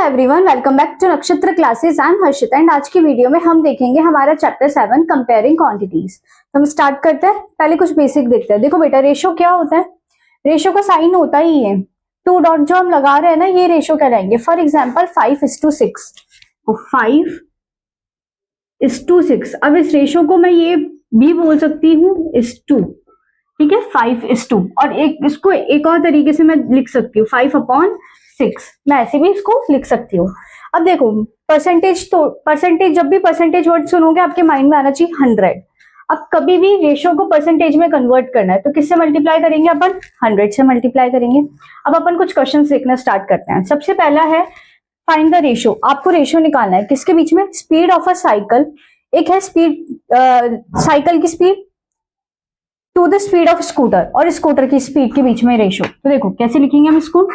Everyone, welcome back to नक्षत्र classes. I am Harshita and आज की वीडियो में हम देखेंगे हमारा चैप्टर 7 कंपेयरिंग क्वांटिटीज। तो हम स्टार्ट करते हैं। पहले कुछ बेसिक देखते हैं। देखो बेटा, रेशो क्या होता है? रेशो का साइन होता ही है टू डॉट जो हम लगा रहे हैं ना, ये रेशो कहलाएंगे। For example 5:6, 5:6। अब इस रेशो को मैं ये भी बोल सकती हूँ इस टू, ठीक है, 5:2। और एक इसको एक और तरीके से मैं लिख सकती हूँ 5/6। मैं ऐसे भी इसको लिख सकती हूँ। अब देखो परसेंटेज, तो परसेंटेज, जब भी परसेंटेज वर्ड सुनोगे आपके माइंड में आना चाहिए 100। अब कभी भी रेशो को परसेंटेज में कन्वर्ट करना है तो किससे मल्टीप्लाई करेंगे? अपन 100 से मल्टीप्लाई करेंगे। अब अपन कुछ क्वेश्चन देखना स्टार्ट करते हैं। सबसे पहला है फाइंड द रेशो। आपको रेशो निकालना है किसके बीच में? स्पीड ऑफ अ साइकिल, एक है स्पीड साइकिल की speed to the speed of scooter, और स्कूटर की स्पीड के बीच में रेशो। तो देखो कैसे लिखेंगे हम इसको?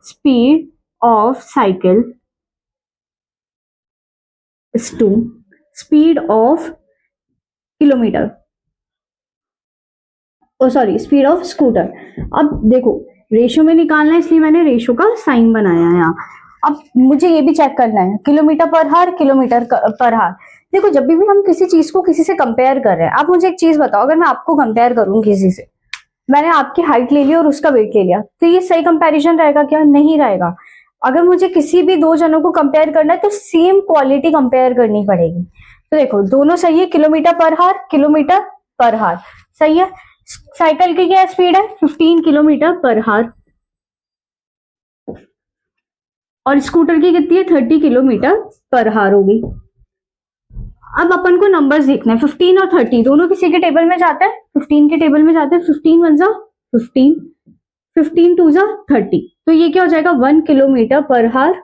Speed of cycle is to speed of kilometre, oh sorry, speed of scooter. अब देखो रेशो में निकालना है, इसलिए मैंने रेशो का साइन बनाया है यहाँ। अब मुझे ये भी चेक करना है किलोमीटर पर हार, किलोमीटर पर हार। देखो जब भी हम किसी चीज को किसी से कंपेयर कर रहे हैं, आप मुझे एक चीज बताओ, अगर मैं आपको कंपेयर करूं किसी से, मैंने आपकी हाइट ले ली और उसका वेट ले लिया, तो ये सही कंपैरिजन रहेगा क्या? नहीं रहेगा। अगर मुझे किसी भी दो जनों को कंपेयर करना है तो सेम क्वालिटी कंपेयर करनी पड़ेगी। तो देखो दोनों सही है, किलोमीटर पर हार, किलोमीटर पर हार सही है। साइकिल की क्या स्पीड है? 15 किलोमीटर पर हार, और स्कूटर की कितनी है? 30 किलोमीटर पर हार होगी। अब अपन को नंबर्स देखना है। 15 और 30 दोनों किसी के टेबल में जाते हैं? 15 के टेबल में जाते हैं। 15 1 जा 15, 15 2 जा 30। तो ये क्या हो जाएगा? 1 किलोमीटर पर हार,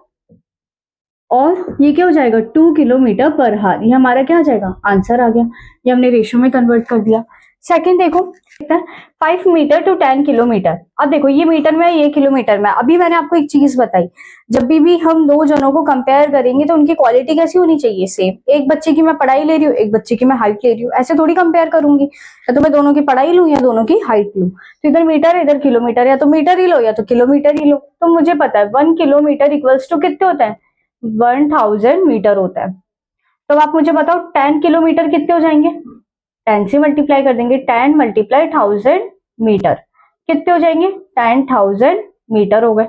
और ये क्या हो जाएगा? 2 किलोमीटर पर हार। ये हमारा क्या आ जाएगा? आंसर आ गया। ये हमने रेशो में कन्वर्ट कर दिया। सेकंड देखो 5 मीटर टू 10 किलोमीटर। अब देखो ये मीटर में, ये किलोमीटर में। अभी मैंने आपको एक चीज बताई, जब भी हम दो जनों को कंपेयर करेंगे तो उनकी क्वालिटी कैसी होनी चाहिए? सेम। एक बच्चे की मैं पढ़ाई ले रही हूँ, एक बच्चे की मैं हाइट ले रही हूँ, ऐसे थोड़ी कंपेयर करूंगी। या तो मैं दोनों की पढ़ाई लूँ या दोनों की हाइट लूँ। तो इधर मीटर इधर किलोमीटर, या तो मीटर ही लो या तो किलोमीटर ही लो। तो मुझे पता है 1 किलोमीटर इक्वल्स टू कितने होता है? 1000 मीटर होता है। तो आप मुझे बताओ 10 किलोमीटर कितने हो जाएंगे? 10 से मल्टीप्लाई कर देंगे। 10 मल्टीप्लाई 1000 मीटर कितने हो जाएंगे? 10,000 मीटर हो गए।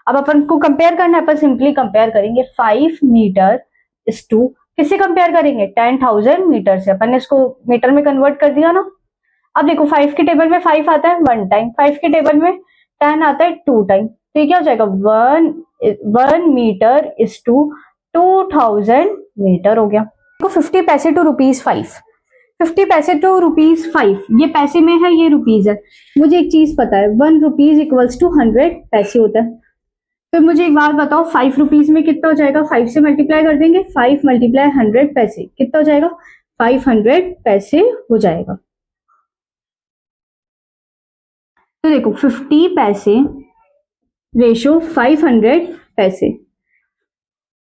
अब अपन को कंपेयर करना है, अपन सिंपली कंपेयर करेंगे 5 मीटर इज टू, किससे कंपेयर करेंगे? 10,000 मीटर से। अपन ने इसको मीटर में कन्वर्ट कर दिया ना। अब देखो 5 के टेबल में 5 आता है 1 टाइम, 5 के टेबल में 10 आता है 2 टाइम। तो ये क्या हो जाएगा? 1 मीटर इज टू 2000 मीटर हो गया। तो 50 पैसे टू ₹5, 50 पैसे टू ₹5। ये पैसे में है, ये रुपीज है। मुझे एक चीज पता है, 1 रुपीज इक्वल्स टू 100 पैसे होता है। तो मुझे एक बात बताओ 5 रुपीज में कितना हो जाएगा? 5 से मल्टीप्लाई कर देंगे। 5 मल्टीप्लाई 100 पैसे कितना हो जाएगा? 500 पैसे हो जाएगा। तो देखो 50 पैसे रेशो 500 पैसे।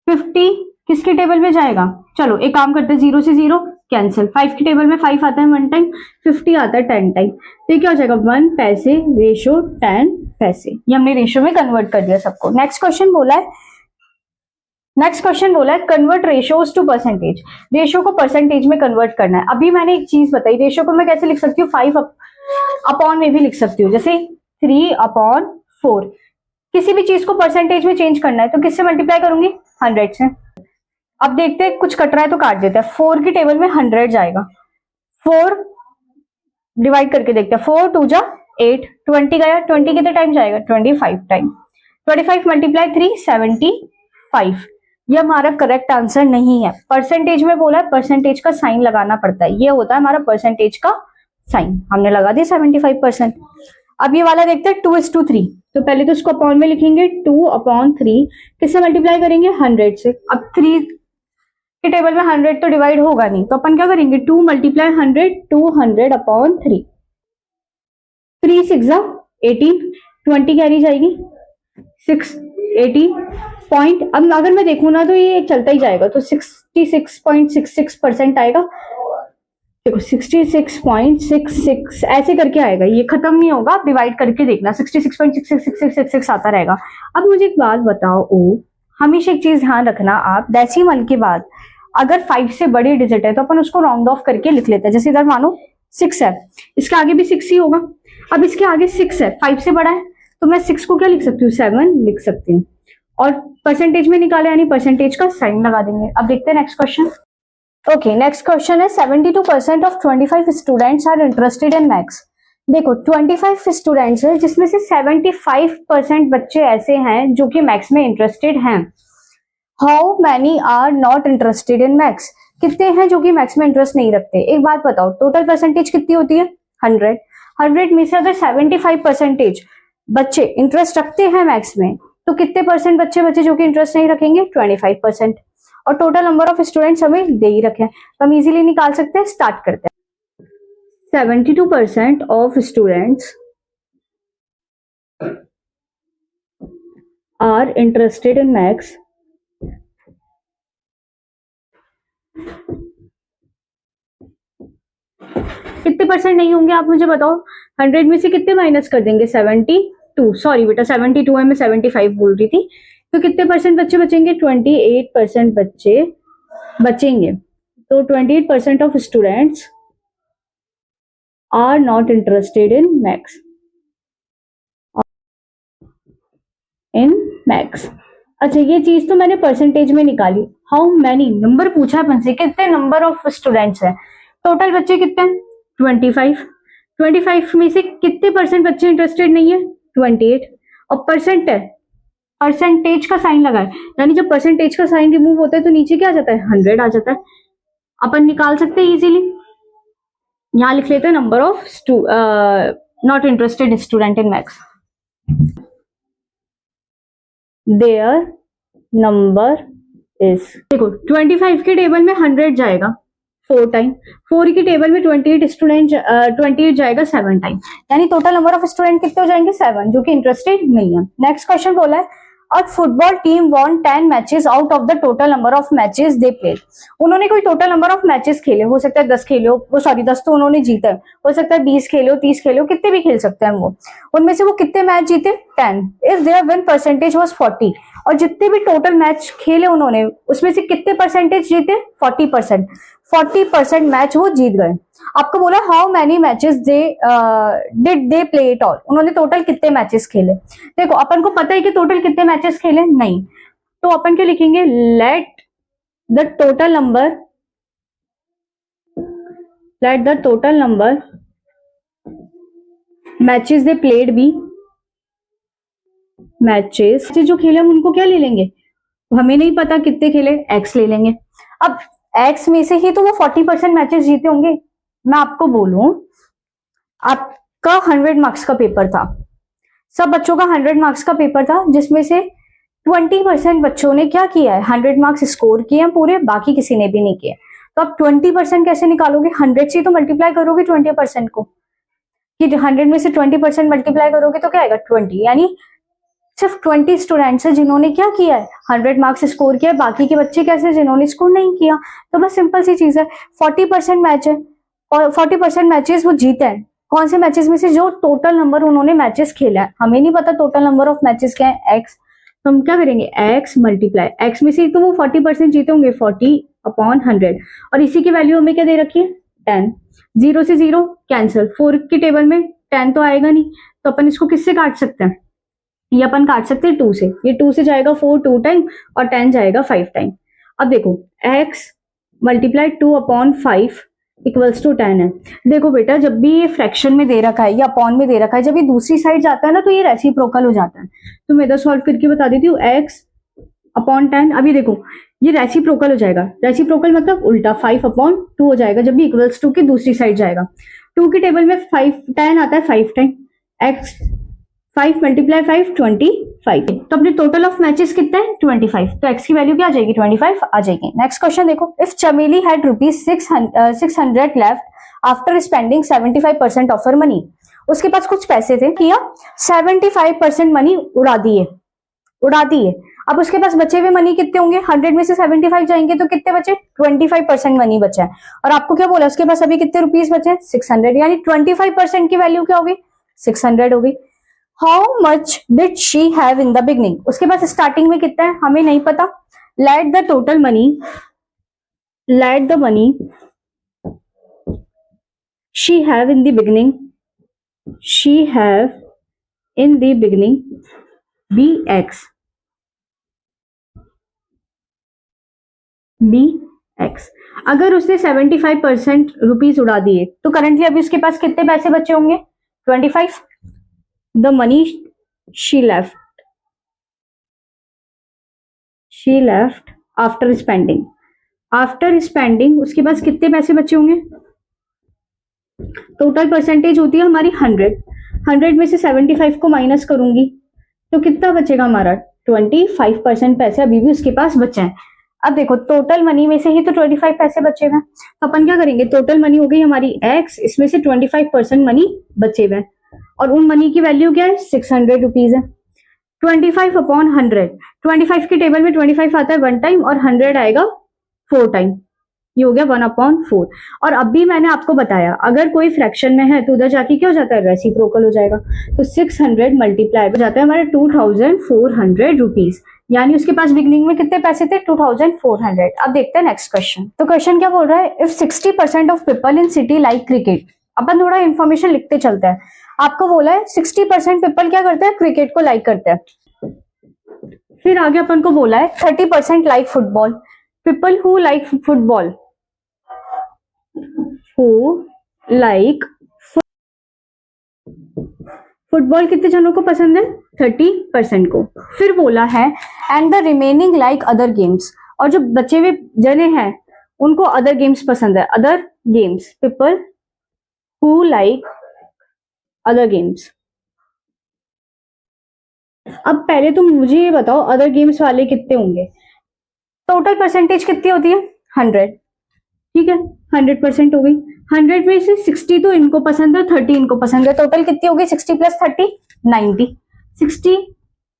50 किसके टेबल में जाएगा? चलो एक काम करते हैं, 0 से 0 कैंसिल। 5 के टेबल में 5 आता है 1 टाइम, 50 आता है 10 टाइम। तो क्या हो जाएगा? 1 पैसे रेशो 10 पैसे। ये हमने रेशो में कन्वर्ट कर दिया सबको। नेक्स्ट क्वेश्चन बोला है convert ratios to percentage. Ratio को परसेंटेज में कन्वर्ट करना है। अभी मैंने एक चीज बताई, रेशो को मैं कैसे लिख सकती हूँ? 5 अपॉन में भी लिख सकती हूँ, जैसे 3/4। किसी भी चीज को परसेंटेज में चेंज करना है तो किससे मल्टीप्लाई करूंगी? 100 से। अब देखते हैं, कुछ कट रहा है तो काट देते हैं। 4 की टेबल में 100 जाएगा। 4 डिवाइड करके देखते हैं। 4 2 जा 8, 20 गया। 20 कितने टाइम जाएगा? 25 टाइम। 25 मल्टीप्लाई 3 75। ये हमारा करेक्ट आंसर नहीं है। परसेंटेज में बोला है, परसेंटेज का साइन लगाना पड़ता है। ये होता है हमारा परसेंटेज का साइन। हमने लगा दिया 75%। अब ये वाला देखते हैं 2:3। तो पहले तो इसको अपॉन में लिखेंगे, 2/3 किससे मल्टीप्लाई करेंगे? 100 से। अब 3 के टेबल में 100 तो डिवाइड होगा नहीं, तो अपन क्या करेंगे? 2 मल्टीप्लाई 100, 200/3। 3 6 जा 18, 20 कैरी जाएगी 6, 18 पॉइंट। अब अगर मैं देखूं ना तो ये चलता ही जाएगा, तो 66.66% आएगा। देखो 66.66 ऐसे करके आएगा, ये खत्म नहीं होगा। आप डिवाइड करके देखना, 66.666666 आता रहेगा। अब मुझे एक बात बताओ, हमेशा एक चीज ध्यान रखना आप, डेसिमल के बाद अगर 5 से बड़ी डिजिट है तो अपन उसको राउंड ऑफ करके लिख लेते हैं। जैसे इधर मानो 6 है, इसके आगे भी 6 ही होगा। अब इसके आगे 6 है, 5 से बड़ा है, तो मैं 6 को क्या लिख सकती हूँ, 7 लिख सकती हूँ। और परसेंटेज में निकाले यानी परसेंटेज का साइन लगा देंगे। अब देखते हैं next question. Okay, next question है 72% of 25 students are interested in maths. देखो 25 स्टूडेंट्स है जिसमें से 75% बच्चे ऐसे हैं जो कि मैथ्स में इंटरेस्टेड हैं। How many are not interested in maths, कितने हैं जो कि मैथ्स में इंटरेस्ट नहीं रखते। एक बात बताओ, टोटल परसेंटेज कितनी होती है, 100। 100 में से अगर 75% बच्चे इंटरेस्ट रखते हैं मैथ्स में, तो कितने परसेंट बच्चे बच्चे जो कि इंटरेस्ट नहीं रखेंगे, 25%। और टोटल नंबर ऑफ स्टूडेंट्स हमें दे ही रखे हैं, तो हम इजीली निकाल सकते हैं। स्टार्ट करते हैं। 72% of students are interested in maths. कितने परसेंट नहीं होंगे आप मुझे बताओ। 100 में से कितने माइनस कर देंगे, 72। सॉरी बेटा 72 है, मैं 75 बोल रही थी। तो कितने परसेंट बच्चे बचेंगे, 28% बच्चे बचेंगे। तो 28% of students are not interested in maths. अच्छा, ये चीज तो मैंने परसेंटेज में निकाली। हाउ मैनी, नंबर पूछा है अपन से, कितने नंबर ऑफ स्टूडेंट्स है। टोटल बच्चे कितने हैं, 25। 25 में से कितने परसेंट बच्चे इंटरेस्टेड नहीं है, 28। और परसेंट है, परसेंटेज का साइन लगा है, यानी जब परसेंटेज का साइन रिमूव होता है तो नीचे क्या आ जाता है, 100 आ जाता है। अपन निकाल सकते हैं इजीली। यहां लिख लेते हैं number of not interested student in maths. There number is, देखो 25 के टेबल में 100 जाएगा 4 टाइम, 4 की टेबल में 28 जाएगा 7 टाइम, यानी टोटल नंबर ऑफ स्टूडेंट कितने हो जाएंगे, 7, जो कि इंटरेस्टेड नहीं है। नेक्स्ट क्वेश्चन बोला है और football team von 10 matches out of the total number of matches they played. उन्होंने कोई टोटल नंबर ऑफ मैचेस खेले, हो सकता है 10 खेले हो, वो सॉरी 10 तो उन्होंने जीता है, हो सकता है 20 खेले हो, 30 खेले हो, कितने भी खेल सकते हैं वो। उनमें से वो कितने मैच जीते, 10। If their win percentage was 40, और जितने भी टोटल मैच खेले उन्होंने उसमें से कितने परसेंटेज जीते, 40%। 40% मैच वो जीत गए। आपको बोला how many matches did they play it all, उन्होंने टोटल कितने मैचेस खेले। देखो अपन को पता है कि टोटल कितने मैचेस खेले, नहीं, तो अपन क्या लिखेंगे, let the total number matches they played be, matches जो खेले हम उनको क्या ले लेंगे, हमें नहीं पता कितने खेले, एक्स ले लेंगे। अब एक्स में से ही तो वो 40% मैचेस जीते होंगे। मैं आपको बोलूं, आपका 100 मार्क्स का पेपर था, सब बच्चों का 100 मार्क्स का पेपर था, जिसमें से 20% बच्चों ने क्या किया है, 100 मार्क्स स्कोर किए हैं पूरे, बाकी किसी ने भी नहीं किए। तो आप 20% कैसे निकालोगे, 100 से तो मल्टीप्लाई करोगे 20% को, कि 100 में से 20% मल्टीप्लाई करोगे तो क्या आएगा, 20, यानी सिर्फ 20 स्टूडेंट्स है जिन्होंने क्या किया है, 100 मार्क्स स्कोर किया है, बाकी के बच्चे कैसे, जिन्होंने स्कोर नहीं किया। तो बस सिंपल सी चीज है, 40% मैच है और 40% मैचेस वो जीते हैं। कौन से मैचेस में से, जो टोटल नंबर उन्होंने मैचेस खेला है, हमें नहीं पता टोटल नंबर ऑफ मैचेस क्या है, एक्स, तो हम क्या करेंगे, एक्स मल्टीप्लाई एक्स में से तो वो 40% जीते होंगे, 40/100, और इसी की वैल्यू हमें क्या दे रखी है, 10। 0 से 0 कैंसिल, 4 की टेबल में 10 तो आएगा नहीं, तो अपन इसको किससे काट सकते हैं, ये अपन काट सकते हैं 2 से, ये 2 से जाएगा 4 2 टाइम और 10 जाएगा 5 टाइम। अब देखो x मल्टीप्लाई 2/5 इक्वल्स टू 10 है। देखो बेटा जब भी ये फ्रैक्शन में दे रखा है या अपॉन में दे रखा है, जब ये दूसरी साइड जाता है ना तो ये रेसिप्रोकल हो जाता है। तो मैं इधर सॉल्व करके बता देती हूँ, x/10। अभी देखो ये रेसिप्रोकल हो जाएगा, रेसिप्रोकल मतलब उल्टा, 5/2 हो जाएगा जब भी इक्वल्स टू की दूसरी साइड जाएगा। 2 की टेबल में 10 आता है 5 टाइम, x 5 × 5 25, तो अपने टोटल ऑफ मैचेस कितना है, 25, तो x की वैल्यू क्या आ जाएगी, 25 आ जाएगी। नेक्स्ट क्वेश्चन देखो, इफ चमेली had ₹600 left after spending 75% of her money, उसके पास कुछ पैसे थे, किया 75% मनी उड़ा दिए। अब उसके पास बचे हुए मनी कितने होंगे, 100 में से 75 जाएंगे तो कितने बचे, 25% मनी बचा है। और आपको क्या बोला, उसके पास अभी कितने रुपीस बचे, 600, यानी 25% की वैल्यू क्या होगी, 600 होगी। How much did she have in the beginning, उसके पास स्टार्टिंग में कितना है हमें नहीं पता. Let the total money, let the money she have in the beginning, she have in the beginning be x, be x. अगर उसने 75% रुपीज उड़ा दिए तो करंटली अभी उसके पास कितने पैसे बचे होंगे? 25. The money she left, she left after spending, after spending उसके पास कितने पैसे बचे होंगे? टोटल परसेंटेज होती है हमारी 100. 100 में से 75 को माइनस करूंगी तो कितना बचेगा हमारा? 25% पैसे अभी भी उसके पास बचे हैं. अब देखो टोटल मनी में से ही तो 25 पैसे बचे हुए हैं, तो अपन क्या करेंगे, टोटल मनी हो गई हमारी x, इसमें से 25% मनी बचे हुए हैं और उन मनी की वैल्यू क्या है? 600 रुपीज है. 25 अपॉन 100, 25 की टेबल में 25 आता है 1 टाइम और 100 आएगा 4 टाइम. ये हो गया 1/4. और अब मैंने आपको बताया अगर कोई फ्रैक्शन में है तो उधर जाके क्या हो जाता है? रेसिप्रोकल हो जाएगा. तो 600 मल्टीप्लाई हो जाता है हमारे 2400 रुपीज, यानी उसके पास बिगनिंग में कितने पैसे थे? 2400. अब देखते हैं नेक्स्ट क्वेश्चन. तो क्वेश्चन क्या बोल रहा है? If 60% of people in city like cricket, अपन थोड़ा इन्फॉर्मेशन लिखते चलते हैं. आपको बोला है 60% पीपल क्या करते हैं? क्रिकेट को लाइक करते हैं. फिर आगे अपन को बोला है 30% like football, people who like football, who like football कितने जनों को पसंद है? 30% को. फिर बोला है and the remaining like other games, और जो बचे हुए जने हैं उनको अदर गेम्स पसंद है. Other games, people who like other games. अब पहले तुम मुझे ये बताओ अदर गेम्स वाले कितने होंगे? टोटल परसेंटेज कितनी होती है? 100. ठीक है, 100% हो गई. 100 में से 60 तो इनको पसंद है, 30 इनको पसंद है. टोटल कितनी होगी? 60 प्लस 30 90. 60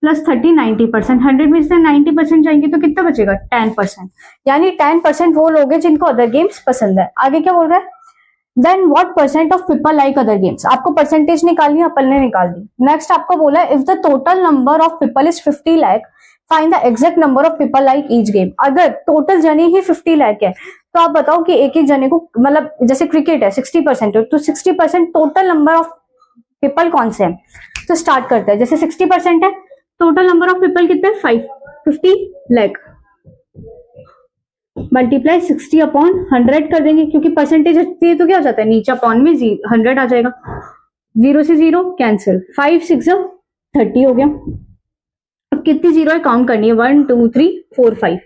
प्लस 30 90%. 100 में से 90% जाएंगे तो कितना बचेगा? 10%. यानी 10% वो लोग हैं जिनको अदर गेम्स पसंद है. आगे क्या बोल रहा है? Then what percent of people like other games. आपको परसेंटेज निकालनी है, अपन ने निकाल दी. नेक्स्ट आपको बोला है if the total number of people is 50 lakh find the exact number of people like each game. अगर टोटल जने ही 50 लाख है तो आप बताओ कि एक एक जने को, मतलब जैसे क्रिकेट है 60% तो 60% टोटल नंबर ऑफ पीपल कौन से हैं? तो स्टार्ट करते हैं. जैसे 60% है, टोटल नंबर ऑफ पीपल कितने? 50 लाख. मल्टीप्लाई 60 अपॉन 100 कर देंगे क्योंकि परसेंटेज हटती है तो क्या हो जाता है? नीचे अपॉन में 100 आ जाएगा. 0 से 0 कैंसिल. 5 6 30 हो गया. अब कितनी जीरो है काउंट करनी है? 1 2 3 4 5.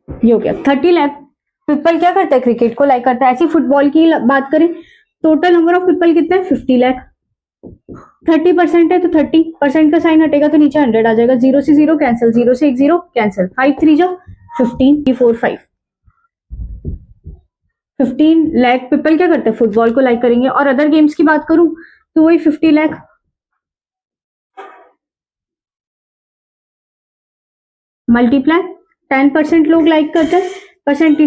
ये हो गया. 30 लाख पीपल क्या करता है? क्रिकेट को लाइक करता है. ऐसी फुटबॉल की बात करें, टोटल नंबर ऑफ पीपल कितना है? 50 लाख. 30% है तो 30% का साइन हटेगा तो नीचे 100 आ जाएगा. 0 से 0 कैंसिल. 0 से 1 0 कैंसिल. 5 3 जो 15 3 4 5. 15 लाख पीपल क्या करते हैं? फुटबॉल को लाइक करेंगे. और अदर गेम्स की बात करूं तो वही 50 लाख. मल्टीप्लाई 10% लोग लाइक करते हैं, परसेंट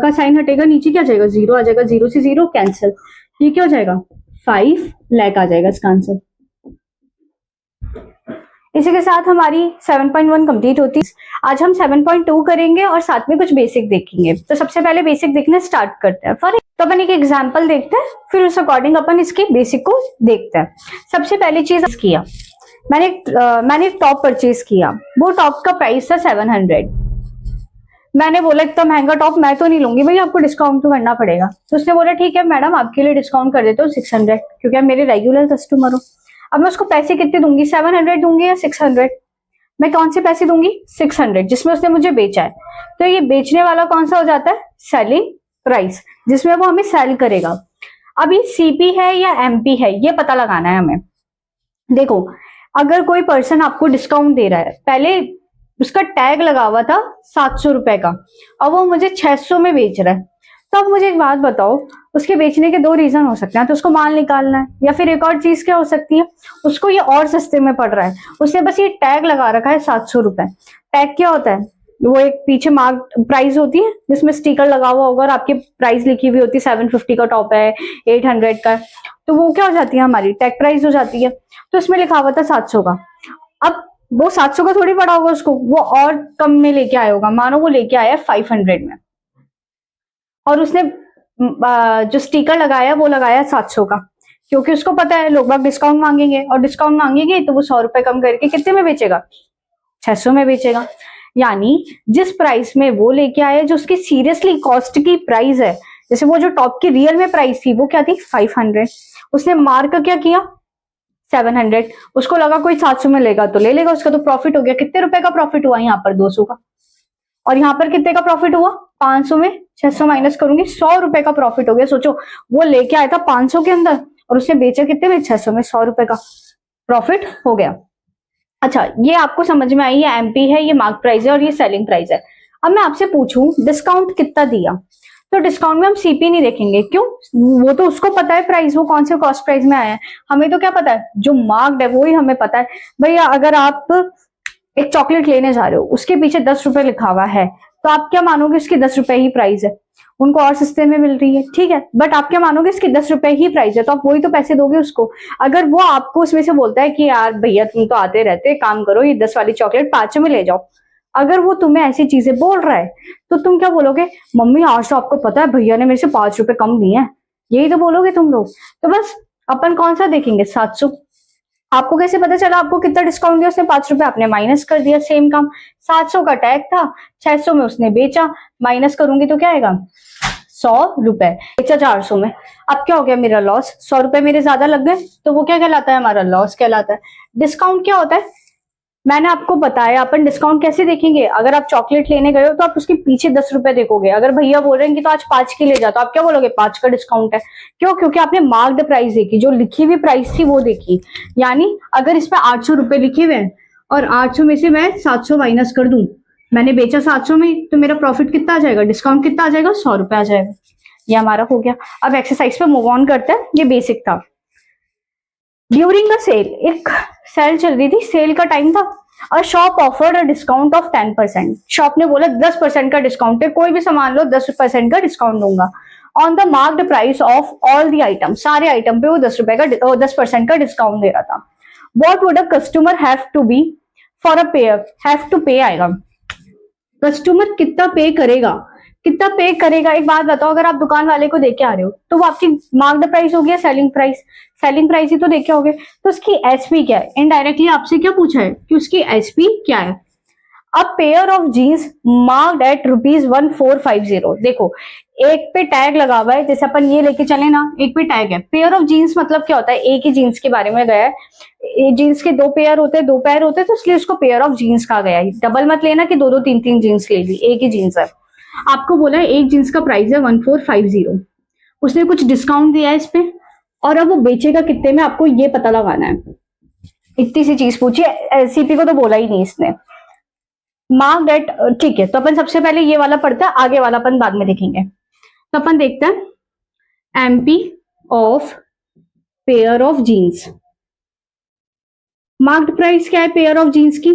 का साइन हटेगा, नीचे क्या जाएगा? 0 आ जाएगा. 0 से 0 कैंसिल. ये क्या हो जाएगा? 5 लाख आ जाएगा इसका आंसर. इसी के साथ हमारी 7.1 कंप्लीट होती है. आज हम 7.2 करेंगे और साथ में कुछ बेसिक देखेंगे. तो सबसे पहले बेसिक देखना स्टार्ट करते हैं. फॉर तो अपन एक एग्जांपल देखते हैं, फिर उस अकॉर्डिंग अपन इसके बेसिक को देखते हैं. सबसे पहली चीज किया मैंने टॉप परचेज किया. वो टॉप का प्राइस था 700. मैंने बोला इतना महंगा टॉप मैं तो नहीं लूंगी भाई, आपको डिस्काउंट तो करना पड़ेगा. तो उसने बोला ठीक है मैडम आपके लिए डिस्काउंट कर देते हो 600 क्योंकि आप मेरे रेगुलर कस्टमर हो. अब मैं उसको पैसे कितने दूंगी? 700 दूंगी या 600? मैं कौन से पैसे दूंगी? 600 जिसमें उसने मुझे बेचा है. तो ये बेचने वाला कौन सा हो जाता है? सेलिंग प्राइस, जिसमें वो हमें सेल करेगा. अब ये सीपी है या एमपी है ये पता लगाना है हमें. देखो अगर कोई पर्सन आपको डिस्काउंट दे रहा है, पहले उसका टैग लगा हुआ था 700 रुपए का और वो मुझे 600 में बेच रहा है, तो अब मुझे एक बात बताओ, उसके बेचने के दो रीजन हो सकते हैं. तो उसको माल निकालना है या फिर एक और चीज क्या हो सकती है, उसको ये और सस्ते में पड़ रहा है, उसने बस ये टैग लगा रखा है 700 रुपए. टैग क्या होता है? वो एक पीछे मार्क प्राइस होती है जिसमें स्टिकर लगा हुआ होगा और आपकी प्राइस लिखी हुई होती है, 750 का टॉप है, 800 का, तो वो क्या हो जाती है, हमारी टैग प्राइस हो जाती है। तो इसमें लिखा हुआ था 700 का। अब वो 700 का थोड़ी पड़ा होगा उसको, वो और कम में लेके आया होगा, मानो वो लेके आया 500 में, और उसने जो स्टिकर लगाया वो लगाया 700 का, क्योंकि उसको पता है लोग बाग डिस्काउंट मांगेंगे, और डिस्काउंट मांगेंगे तो वो 100 रुपए कम करके कितने में बेचेगा, 600 में बेचेगा। यानी जिस प्राइस में वो लेके आया, जो उसकी सीरियसली कॉस्ट की प्राइस है, जैसे वो जो टॉप की रियल में प्राइस थी वो क्या थी 500, उसने मार्क क्या किया 700, उसको लगा कोई 700 में लेगा तो ले लेगा, उसका तो प्रॉफिट हो गया। कितने रुपए का प्रॉफिट हुआ यहाँ पर, 200 का, और यहाँ पर कितने का प्रॉफिट हुआ, 500 में 600 माइनस करूंगी 100 रुपए का प्रॉफिट हो गया। सोचो वो लेके आया था 500 के अंदर और उसने बेचा कितने में, 600 में, 100 रुपए का प्रॉफिट हो गया। अच्छा, ये आपको समझ में आई, ये एमपी है, ये मार्क प्राइस है और ये सेलिंग प्राइस है। अब मैं आपसे पूछूं डिस्काउंट कितना दिया, तो डिस्काउंट में हम सीपी नहीं देखेंगे, क्यों, वो तो उसको पता है प्राइस, वो कौन से कॉस्ट प्राइस में आया है, हमें तो क्या पता है, जो मार्क्ड है वो ही हमें पता है। भैया अगर आप एक चॉकलेट लेने जा रहे हो, उसके पीछे 10 रुपए लिखा हुआ है, तो आप क्या मानोगे उसकी 10 रुपए ही प्राइस है, उनको और सस्ते में मिल रही है, ठीक है, बट आप क्या मानोगे इसकी 10 रुपए ही प्राइस है, तो आप वही तो पैसे दोगे उसको। अगर वो आपको उसमें से बोलता है कि यार भैया तुम तो आते रहते, काम करो ये 10 वाली चॉकलेट 5 में ले जाओ, अगर वो तुम्हें ऐसी चीजें बोल रहा है तो तुम क्या बोलोगे, मम्मी आज तो आपको पता है भैया ने मेरे से 5 रुपए कम दिए हैं, यही तो बोलोगे तुम लोग। तो बस अपन कौन सा देखेंगे, 700। आपको कैसे पता चला आपको कितना डिस्काउंट दिया उसने, 5 रुपए आपने माइनस कर दिया, सेम काम, 700 का टैग था, 600 में उसने बेचा, माइनस करूंगी तो क्या आएगा, 100 रुपए, बेचा 400 में। अब क्या हो गया, मेरा लॉस, 100 रुपए मेरे ज्यादा लग गए, तो वो क्या कहलाता है, हमारा लॉस कहलाता है। डिस्काउंट क्या होता है, मैंने आपको बताया, अपन डिस्काउंट कैसे देखेंगे, अगर आप चॉकलेट लेने गए हो तो आप उसके पीछे 10 रुपए देखोगे, अगर भैया बोल रहे हैं कि तो आज 5 की ले जाओ, तो आप क्या बोलोगे, 5 का डिस्काउंट है, क्यों, क्योंकि आपने मार्क्ड प्राइस देखी, जो लिखी हुई प्राइस थी वो देखी। यानी अगर इसमें 800 रुपए लिखे हुए हैं और 800 में से मैं 700 माइनस कर दूं, मैंने बेचा 700 में, तो मेरा प्रॉफिट कितना आ जाएगा, डिस्काउंट कितना आ जाएगा, 100 रुपए आ जाएगा। ये हमारा हो गया। अब एक्सरसाइज पे मूव ऑन करते हैं, ये बेसिक था। ड्यूरिंग द सेल, एक सेल चल रही थी, सेल का टाइम था, और shop offered a discount of 10%, shop ने बोला 10% का डिस्काउंट है, कोई भी सामान लो 10% का डिस्काउंट दूंगा, on the marked price of all the item, सारे आइटम पे वो 10% का डिस्काउंट दे रहा था। What would a customer have to be for a pair, have to pay आएगा, कस्टमर कितना पे करेगा, कितना पे करेगा। एक बात बताओ, अगर आप दुकान वाले को देके आ रहे हो तो वो आपकी मार्क्ड प्राइस होगी या सेलिंग प्राइस, सेलिंग प्राइस ही तो देखे होगे, तो उसकी एसपी क्या है, इनडायरेक्टली आपसे क्या पूछा है कि उसकी एसपी क्या है। अब pair of jeans marked at ₹1450, देखो एक पे टैग लगा हुआ है, जैसे अपन ये लेके चले ना, एक पे टैग है, पेयर ऑफ जीन्स मतलब क्या होता है, एक ही जीन्स के बारे में गया है, जीन्स के 2 पेयर होते हैं, 2 पैर होते हैं, तो इसलिए उसको पेयर ऑफ जीन्स कहा गया है। डबल मत लेना कि 2-2 3-3 जीन्स ले ली, एक ही जीन्स है। आपको बोला है एक जीन्स का प्राइस है 1450, उसने कुछ डिस्काउंट दिया है इस पे, और अब वो बेचेगा कितने में, आपको ये पता लगाना है। इतनी सी चीज पूछी है, सीपी को तो बोला ही नहीं इसने। मार्क डेट, ठीक है, तो अपन सबसे पहले ये वाला पढ़ते हैं, आगे वाला अपन बाद में देखेंगे। तो अपन देखते हैं MP of pair of jeans, marked price क्या है पेयर ऑफ जीन्स की,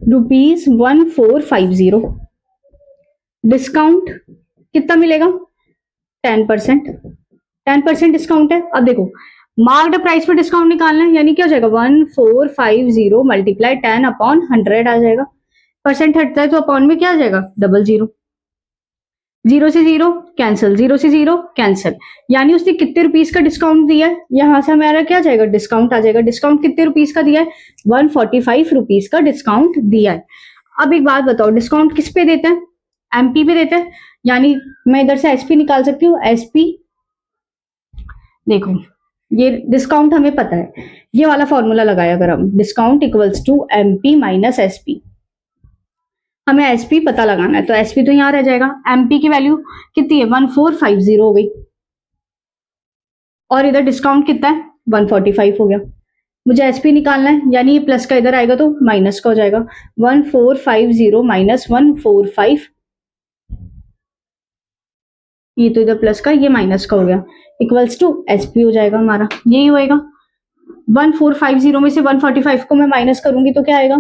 ₹1450, डिस्काउंट कितना मिलेगा, 10%, 10% डिस्काउंट है। अब देखो मार्क्ड प्राइस पे डिस्काउंट निकालना है, यानी क्या हो जाएगा, 1450 मल्टीप्लाई 10/100 आ जाएगा, परसेंट हटता है तो अपॉन में क्या आ जाएगा, 00, 0 से 0 कैंसिल, 0 से 0 कैंसिल, यानी उसने कितने रुपीस का डिस्काउंट दिया है, यहां से हमारा क्या आ जाएगा, डिस्काउंट आ जाएगा। डिस्काउंट कितने रुपीस का दिया है, 145 रुपीस का डिस्काउंट दिया है। अब एक बात बताओ, डिस्काउंट किस पे देते हैं, एमपी पे देते हैं, यानी मैं इधर से एसपी निकाल सकती हूँ, एसपी, देखो ये डिस्काउंट हमें पता है, ये वाला फॉर्मूला लगाया अगर हम, discount equals to MP minus SP, हमें एसपी पता लगाना है, तो एसपी तो यहां रह जाएगा, एमपी की वैल्यू कितनी है, 1450 हो गई, और इधर डिस्काउंट कितना है, 145 हो गया। मुझे एसपी निकालना है, यानी ये प्लस का इधर आएगा तो माइनस का हो जाएगा, 1450 माइनस 145, ये तो इधर प्लस का, ये माइनस का हो गया, इक्वल्स टू एसपी हो जाएगा हमारा, यही होएगा। 1450 में से 145 को मैं माइनस करूंगी तो क्या आएगा,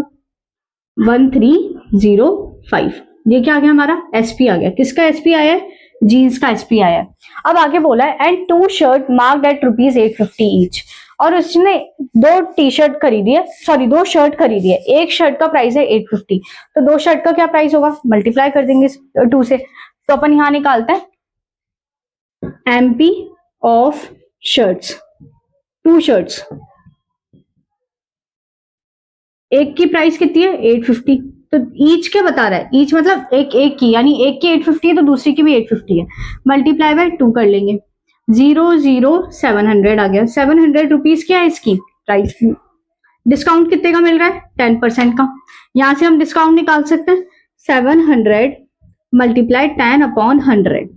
1305, ये क्या आ गया हमारा, एसपी आ गया। किसका एसपी आया है, जीन्स का एसपी आया है। अब आगे बोला है and 2 shirt marked at ₹850 each, और उसने 2 टी शर्ट खरीदी है, सॉरी 2 शर्ट खरीदी है, एक शर्ट का प्राइस है 850, तो 2 शर्ट का क्या प्राइस होगा, मल्टीप्लाई कर देंगे 2 से। तो अपन यहां निकालते हैं एमपी ऑफ शर्ट्स, 2 शर्ट्स, एक की प्राइस कितनी है 850, तो ईच क्या बता रहा है, ईच मतलब एक एक की, यानी एक की 850 है तो दूसरी की भी 850 है, मल्टीप्लाई बाय 2 कर लेंगे, 700 आ गया। 700 रुपीज क्या है इसकी प्राइस। डिस्काउंट कितने का मिल रहा है, 10% का। यहां से हम डिस्काउंट निकाल सकते हैं, 700 मल्टीप्लाई 10/100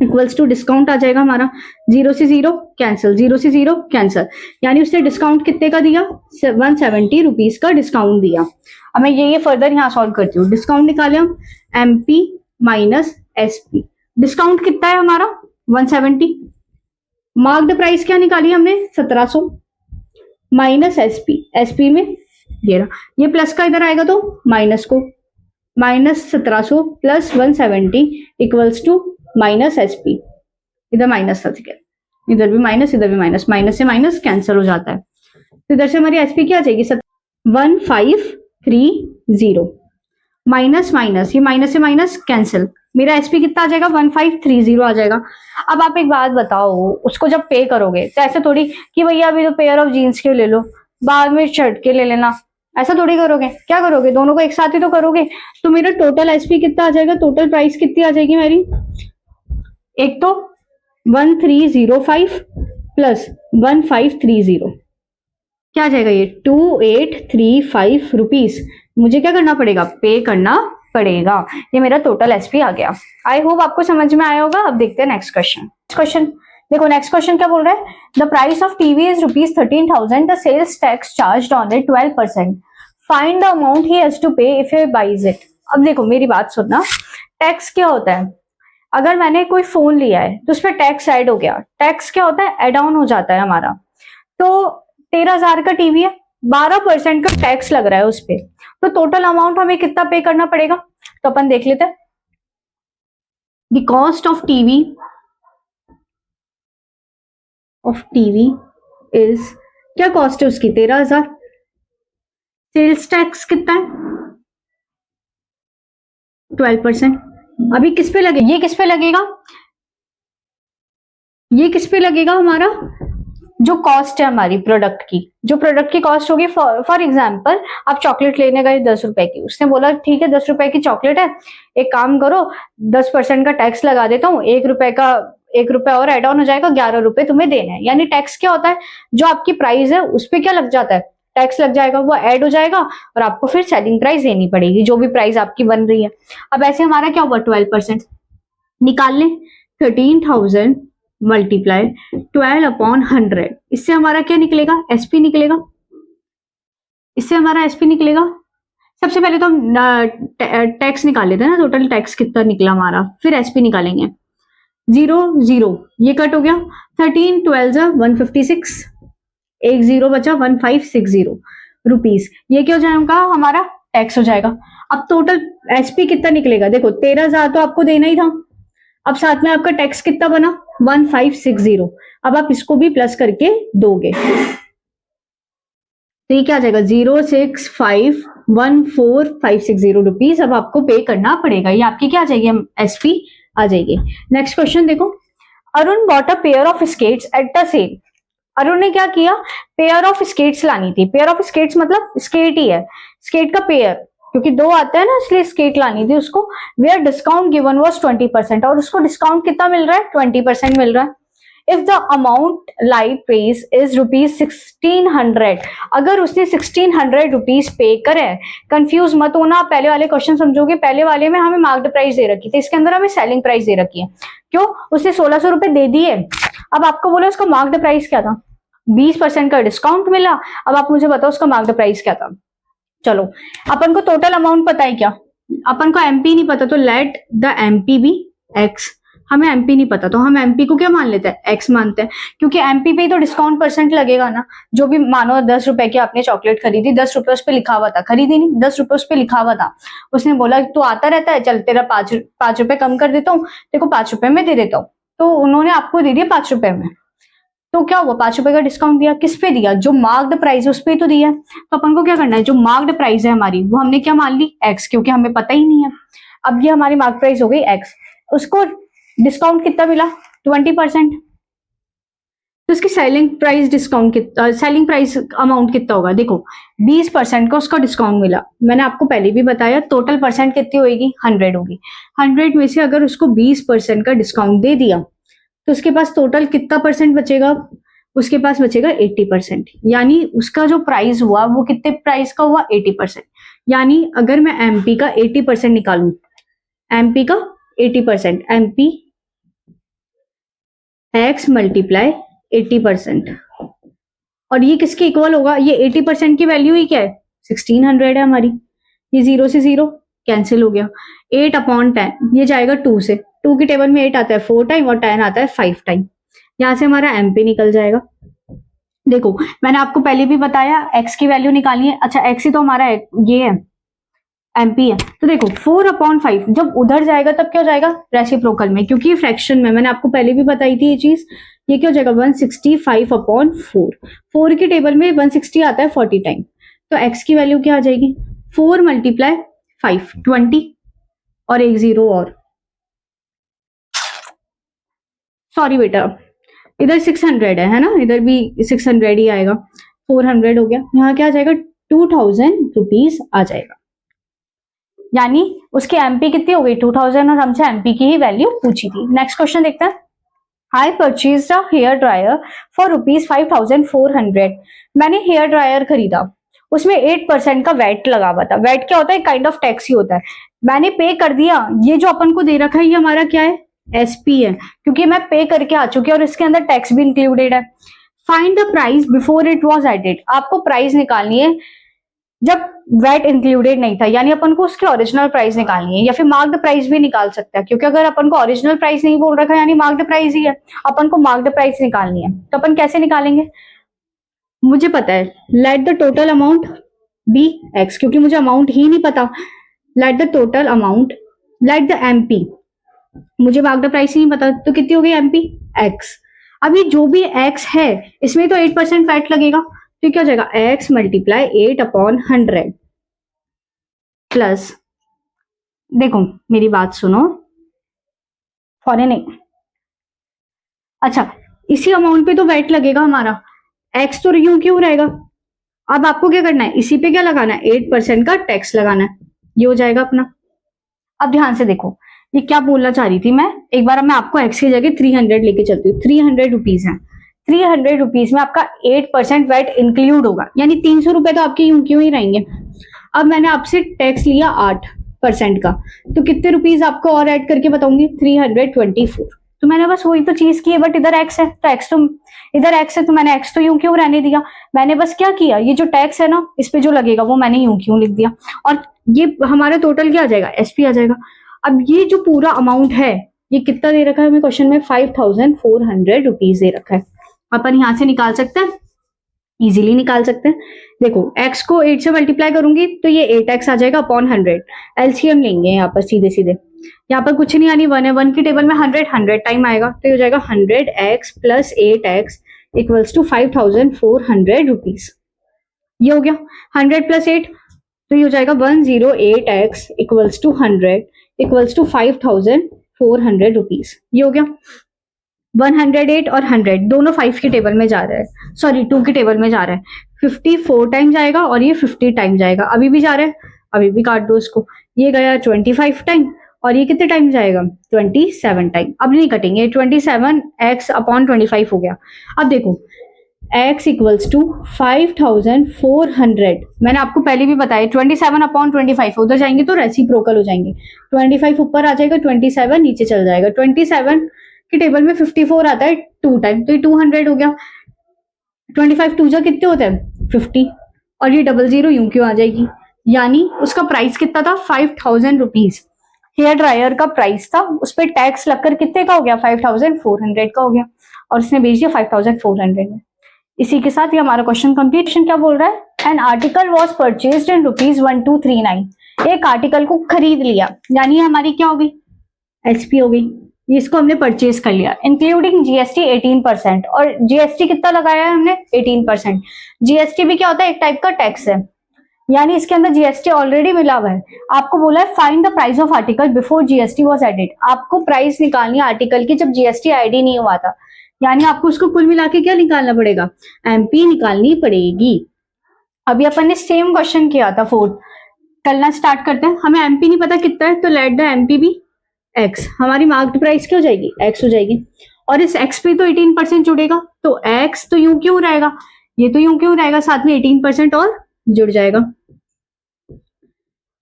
इक्वल्स टू डिस्काउंट आ जाएगा हमारा, 0 से 0 कैंसिल, 0 से 0 कैंसिल, यानी उसने डिस्काउंट कितने का दिया, 170 रुपीज का डिस्काउंट दिया। अब मैं ये फर्दर यहाँ सॉल्व करती हूँ, डिस्काउंट निकाले हम, एमपी माइनस एसपी, डिस्काउंट कितना है हमारा 170, मार्क्ड प्राइस क्या निकाली हमने 1700 माइनस एसपी, एसपी में ये रहा, ये प्लस का इधर आएगा तो माइनस को, minus 1700 plus 170 equals to minus SP, इधर माइनस था, ठीक है, इधर भी माइनस इधर भी माइनस, माइनस से माइनस कैंसिल हो जाता है, तो इधर से हमारी एसपी क्या आ जाएगी 1530, माइनस माइनस, ये माइनस से माइनस कैंसिल, मेरा एसपी कितना आ जाएगा 1530 आ जाएगा। अब आप एक बात बताओ, उसको जब पे करोगे तो ऐसे थोड़ी कि भैया अभी तो पेयर ऑफ जीन्स के ले लो, बाद में शर्ट के ले लेना, ऐसा थोड़ी करोगे, क्या करोगे, दोनों को एक साथ ही तो करोगे। तो मेरा टोटल एसपी कितना आ जाएगा, टोटल प्राइस कितनी आ जाएगी मेरी, एक तो 1305 प्लस 1530, क्या आ जाएगा ये 2835 रुपीज, मुझे क्या करना पड़ेगा, पे करना पड़ेगा। ये मेरा टोटल एसपी आ गया। आई होप आपको समझ में आया होगा। अब देखते हैं नेक्स्ट क्वेश्चन। देखो नेक्स्ट क्वेश्चन क्या बोल रहा है, the price of TV is ₹13,000, the sales tax charged on it 12%, find the amount he has to pay if he buys it. अब देखो मेरी बात सुनना, टैक्स क्या होता है, अगर मैंने कोई फोन लिया है तो उस पर टैक्स ऐड हो गया, टैक्स क्या होता है, एड ऑन हो जाता है हमारा। तो 13,000 का टीवी है, 12% का टैक्स लग रहा है उस पर, तो टोटल अमाउंट हमें कितना पे करना पड़ेगा, तो अपन देख लेते हैं। The cost of TV is, क्या कॉस्ट है उसकी 13,000, सेल्स टैक्स कितना है 12%। अभी किस पे लगेगा, ये किस पे लगेगा, ये किस पे लगेगा, हमारा जो कॉस्ट है हमारी प्रोडक्ट की, जो प्रोडक्ट की कॉस्ट होगी, फॉर एग्जाम्पल आप चॉकलेट लेने गए 10 रुपए की, उसने बोला ठीक है 10 रुपए की चॉकलेट है, एक काम करो 10% का टैक्स लगा देता हूँ, 1 रुपए और एड ऑन हो जाएगा, 11 रुपए तुम्हें देना है। यानी टैक्स क्या होता है, जो आपकी प्राइस है उस पर क्या लग जाता है, टैक्स लग जाएगा, वो ऐड हो जाएगा और आपको फिर सेलिंग प्राइस देनी पड़ेगी, जो भी प्राइस आपकी बन रही है। अब ऐसे हमारा क्या हुआ 12%, निकाल लें 13,000 मल्टीप्लाई 12/100, इससे हमारा क्या निकलेगा, एसपी निकलेगा, इससे हमारा एसपी निकलेगा। सबसे पहले तो हम टैक्स निकाल लेते हैं ना, टोटल टैक्स कितना निकला हमारा, फिर एसपी निकालेंगे। 0 0 ये कट हो गया, 13 12 156, एक 0 बचा 1560 रुपीज, ये क्या हो जाएगा हमारा टैक्स हो जाएगा। अब टोटल एसपी कितना निकलेगा, देखो 13,000 तो आपको देना ही था, अब साथ में आपका टैक्स कितना बना 1560, अब आप इसको भी प्लस करके दोगे तो ये क्या आ जाएगा 06514,560 रुपीज अब आपको पे करना पड़ेगा, ये आपकी क्या आ जाएगी, एसपी आ जाएगी। नेक्स्ट क्वेश्चन देखो, Arun bought a pair of skates at the sale. Arun ने क्या किया, पेयर ऑफ स्केट्स लानी थी, पेयर ऑफ स्केट्स मतलब स्केट ही है, स्केट का पेयर, क्योंकि 2 आता है ना इसलिए स्केट लानी थी उसको, वेयर डिस्काउंट गिवन वाज 20%, और उसको डिस्काउंट कितना मिल रहा है 20% मिल रहा है। If the amount light page is ₹1600, अगर उसने 1600 रुपीज पे करे, कंफ्यूज मत होना, पहले वाले क्वेश्चन समझोगे, पहले वाले में हमें मार्क्ड प्राइस दे रखी थी, इसके अंदर हमें सेलिंग प्राइस दे रखी है, क्यों, उसने 1600 रुपए दे दिए, अब आपको बोले उसका मार्क्ड प्राइस क्या था, 20% का डिस्काउंट मिला, अब आप मुझे बताओ उसका मार्क्ड प्राइस क्या था। चलो अपन को टोटल अमाउंट पता है क्या, अपन को एमपी नहीं पता, तो let the MP be x, हमें एमपी नहीं पता, तो हम एमपी को क्या मान लेते हैं, एक्स मानते हैं, क्योंकि एमपी पे ही तो डिस्काउंट परसेंट लगेगा ना। जो भी मानो 10 रुपए की आपने चॉकलेट खरीदी, 10 रुपए उस पर लिखा हुआ था, खरीदी नहीं, 10 रुपए उस पर लिखा हुआ था, उसने बोला तू आता रहता है, चल तेरा 5 रुपए कम कर देता हूँ, तेरे को 5 रुपए में दे देता हूँ, तो उन्होंने आपको दे दिया 5 रुपए में, तो क्या हुआ, 5 रुपए का डिस्काउंट दिया, किस पे दिया, जो मार्क्ड प्राइस है उस पे तो दिया। तो अपन को क्या करना है, जो मार्क्ड प्राइस है हमारी वो हमने क्या मान ली, एक्स, क्योंकि हमें पता ही नहीं है। अब ये हमारी मार्क प्राइस हो गई एक्स, उसको डिस्काउंट कितना मिला, 20%, तो इसकी सेलिंग प्राइस डिस्काउंट कितना, सेलिंग प्राइस अमाउंट कितना होगा, देखो 20% का उसका डिस्काउंट मिला। मैंने आपको पहले भी बताया टोटल परसेंट कितनी होगी, 100 होगी। 100 में से अगर उसको 20% का डिस्काउंट दे दिया तो उसके पास टोटल कितना परसेंट बचेगा, उसके पास बचेगा 80%, यानी उसका जो प्राइस हुआ वो कितने प्राइस का हुआ, 80%। यानी अगर मैं एमपी का 80% निकालूं, एमपी का 80%, एमपी एक्स मल्टीप्लाई 80%, और ये किसके इक्वल होगा, ये 80% की वैल्यू ही क्या है, 1600 है हमारी। ये 0 से 0 कैंसिल हो गया, 8/10 ये जाएगा 2 से, 2 की टेबल में 8 आता है 4 टाइम और 10 आता है 5 टाइम, यहां से हमारा एमपी निकल जाएगा। देखो मैंने आपको पहले भी बताया एक्स की वैल्यू निकालनी है, अच्छा एक्स ही तो हमारा ये है, एमपी है, तो देखो 4/5 जब उधर जाएगा तब क्या हो जाएगा, रेसिप्रोकल में, क्योंकि फ्रैक्शन में, मैंने आपको पहले भी बताई थी ये चीज, ये क्या हो जाएगा 165/4, 4 की टेबल में 160 आता है 40 टाइम, तो एक्स की वैल्यू क्या आ जाएगी, 4 × 5 20, और एक 0 और, सॉरी बेटा इधर 600 है ना, इधर भी 600 ही आएगा, 400 हो गया, यहाँ क्या आ जाएगा 2000 रुपीज आ जाएगा, यानी उसकी एमपी कितनी हो गई 2000, और हमसे एमपी की ही वैल्यू पूछी थी। नेक्स्ट क्वेश्चन देखते हैं, I purchase a hair dryer for ₹5400। मैंने हेयर ड्रायर खरीदा, उसमें 8% का वैट लगा हुआ था, वैट क्या होता है, काइंड ऑफ टैक्स ही होता है, मैंने पे कर दिया, ये जो अपन को दे रखा है ये हमारा क्या है, एसपी है, क्योंकि मैं पे करके आ चुकी हूँ और इसके अंदर टैक्स भी इंक्लूडेड है। Find the price before it was added, आपको प्राइस निकालनी है जब वैट इंक्लूडेड नहीं था, यानी अपन को उसकी ओरिजिनल प्राइस निकालनी है, या फिर मार्क्ड प्राइस भी निकाल सकता है, क्योंकि अगर अपन को ओरिजिनल प्राइस नहीं बोल रखा है यानी मार्क्ड प्राइस ही है, अपन को मार्क्ड प्राइस निकालनी है, तो अपन कैसे निकालेंगे, मुझे पता है, let the total amount be x, क्योंकि मुझे अमाउंट ही नहीं पता, let the total amount, let the MP, मुझे मार्क्ड प्राइस ही नहीं पता, तो कितनी हो गई एमपी एक्स। अभी जो भी एक्स है इसमें तो 8% वैट लगेगा, तो क्या हो जाएगा x मल्टीप्लाई 8/100 प्लस, देखो मेरी बात सुनो, फॉरेन नहीं, अच्छा इसी अमाउंट पे तो वैट लगेगा हमारा, x तो यूं क्यों रहेगा, अब आपको क्या करना है, इसी पे क्या लगाना है, 8% का टैक्स लगाना है, ये हो जाएगा अपना। अब ध्यान से देखो ये क्या बोलना चाह रही थी मैं, एक बार मैं आपको x की जगह 300 लेके चलती हूँ, 300 रुपीज है, 300 रुपीज में आपका 8% वैट इंक्लूड होगा, यानी 300 रुपए तो आपके यूं क्यों ही रहेंगे। अब मैंने आपसे टैक्स लिया 8% का, तो कितने रुपीज आपको और ऐड करके बताऊंगी, 324, तो मैंने बस वही तो चीज की है, बट इधर एक्स है तो एक्स तो इधर एक्स है, तो मैंने एक्स तो यूं क्यों रहने दिया, मैंने बस क्या किया, ये जो टैक्स है ना इस पे जो लगेगा वो मैंने यूं क्यों लिख दिया, और ये हमारा टोटल क्या आ जाएगा, एसपी आ जाएगा। अब ये जो पूरा अमाउंट है ये कितना दे रखा है हमें क्वेश्चन में, 5400 रुपीज दे रखा है, अपन यहां से निकाल सकते हैं, इजीली निकाल सकते हैं। देखो x को 8 से मल्टीप्लाई करूंगी तो ये 8x आ जाएगा अपॉन 100, एलसीएम लेंगे यहाँ पर सीधे सीधे, यहाँ पर कुछ नहीं आनी, 1 है, 1 की टेबल में 100 टाइम आएगा, तो ये हो जाएगा 100x plus 8x equals to 5400 rupees, ये हो गया 100 प्लस 8, तो ये हो जाएगा 108x equals to 100 equals to 5400 rupees, ये हो गया। 108 और 100 दोनों 5 की टेबल में जा रहा है, सॉरी 2 की टेबल में जा रहा है, 54 टाइम जाएगा और ये 50 टाइम जाएगा, अभी भी जा रहा है, अभी भी काट दो इसको, ये गया 25 टाइम और ये कितने टाइम जाएगा 27 टाइम, अब नहीं कटेंगे, 27x/25 हो गया। अब देखो x इक्वल्स टू 5400, मैंने आपको पहले भी बताया 27/25 उधर जाएंगे तो रेसिप्रोकल हो जाएंगे, 25 ऊपर आ जाएगा, 27 नीचे चल जाएगा, 27 की टेबल में 54 आता है 2 टाइम, तो ये 200 हो गया, 25 2 जा कितने होते हैं 50, और ये 00 यूं क्यों आ जाएगी, यानी उसका प्राइस कितना था 5000 रुपीज, हेयर ड्रायर का प्राइस था, उस पर टैक्स लगकर कितने का हो गया, 5400 का हो गया, और उसने बेच दिया 5400 में। इसी के साथ ये हमारा क्वेश्चन कंप्लीट। क्या बोल रहा है, एन आर्टिकल वॉज परचेज्ड इन ₹1239। एक आर्टिकल को खरीद लिया, यानी हमारी क्या हो गई, एचपी हो गई, इसको हमने परचेज कर लिया, इंक्लूडिंग जीएसटी 18%, और जीएसटी कितना लगाया है हमने, 18%। जीएसटी भी क्या होता है, एक टाइप का टैक्स है, यानी इसके अंदर जीएसटी ऑलरेडी मिला हुआ है। आपको बोला है find the price of article before GST was added, आपको प्राइस निकालनी है आर्टिकल की जब जीएसटी ऐड ही नहीं हुआ था, यानी आपको उसको कुल मिला के क्या निकालना पड़ेगा, एमपी निकालनी पड़ेगी। अभी अपन ने सेम क्वेश्चन किया था फोर्थ, करना स्टार्ट करते हैं। हमें एमपी नहीं पता कितना है, तो लेट द एमपी भी एक्स, हमारी मार्क्ड प्राइस क्या हो जाएगी, एक्स हो जाएगी, और इस एक्स पे तो 18% जुड़ेगा, तो एक्स तो यूं क्यों रहेगा, ये तो यूं क्यों रहेगा, साथ में 18% और जुड़ जाएगा,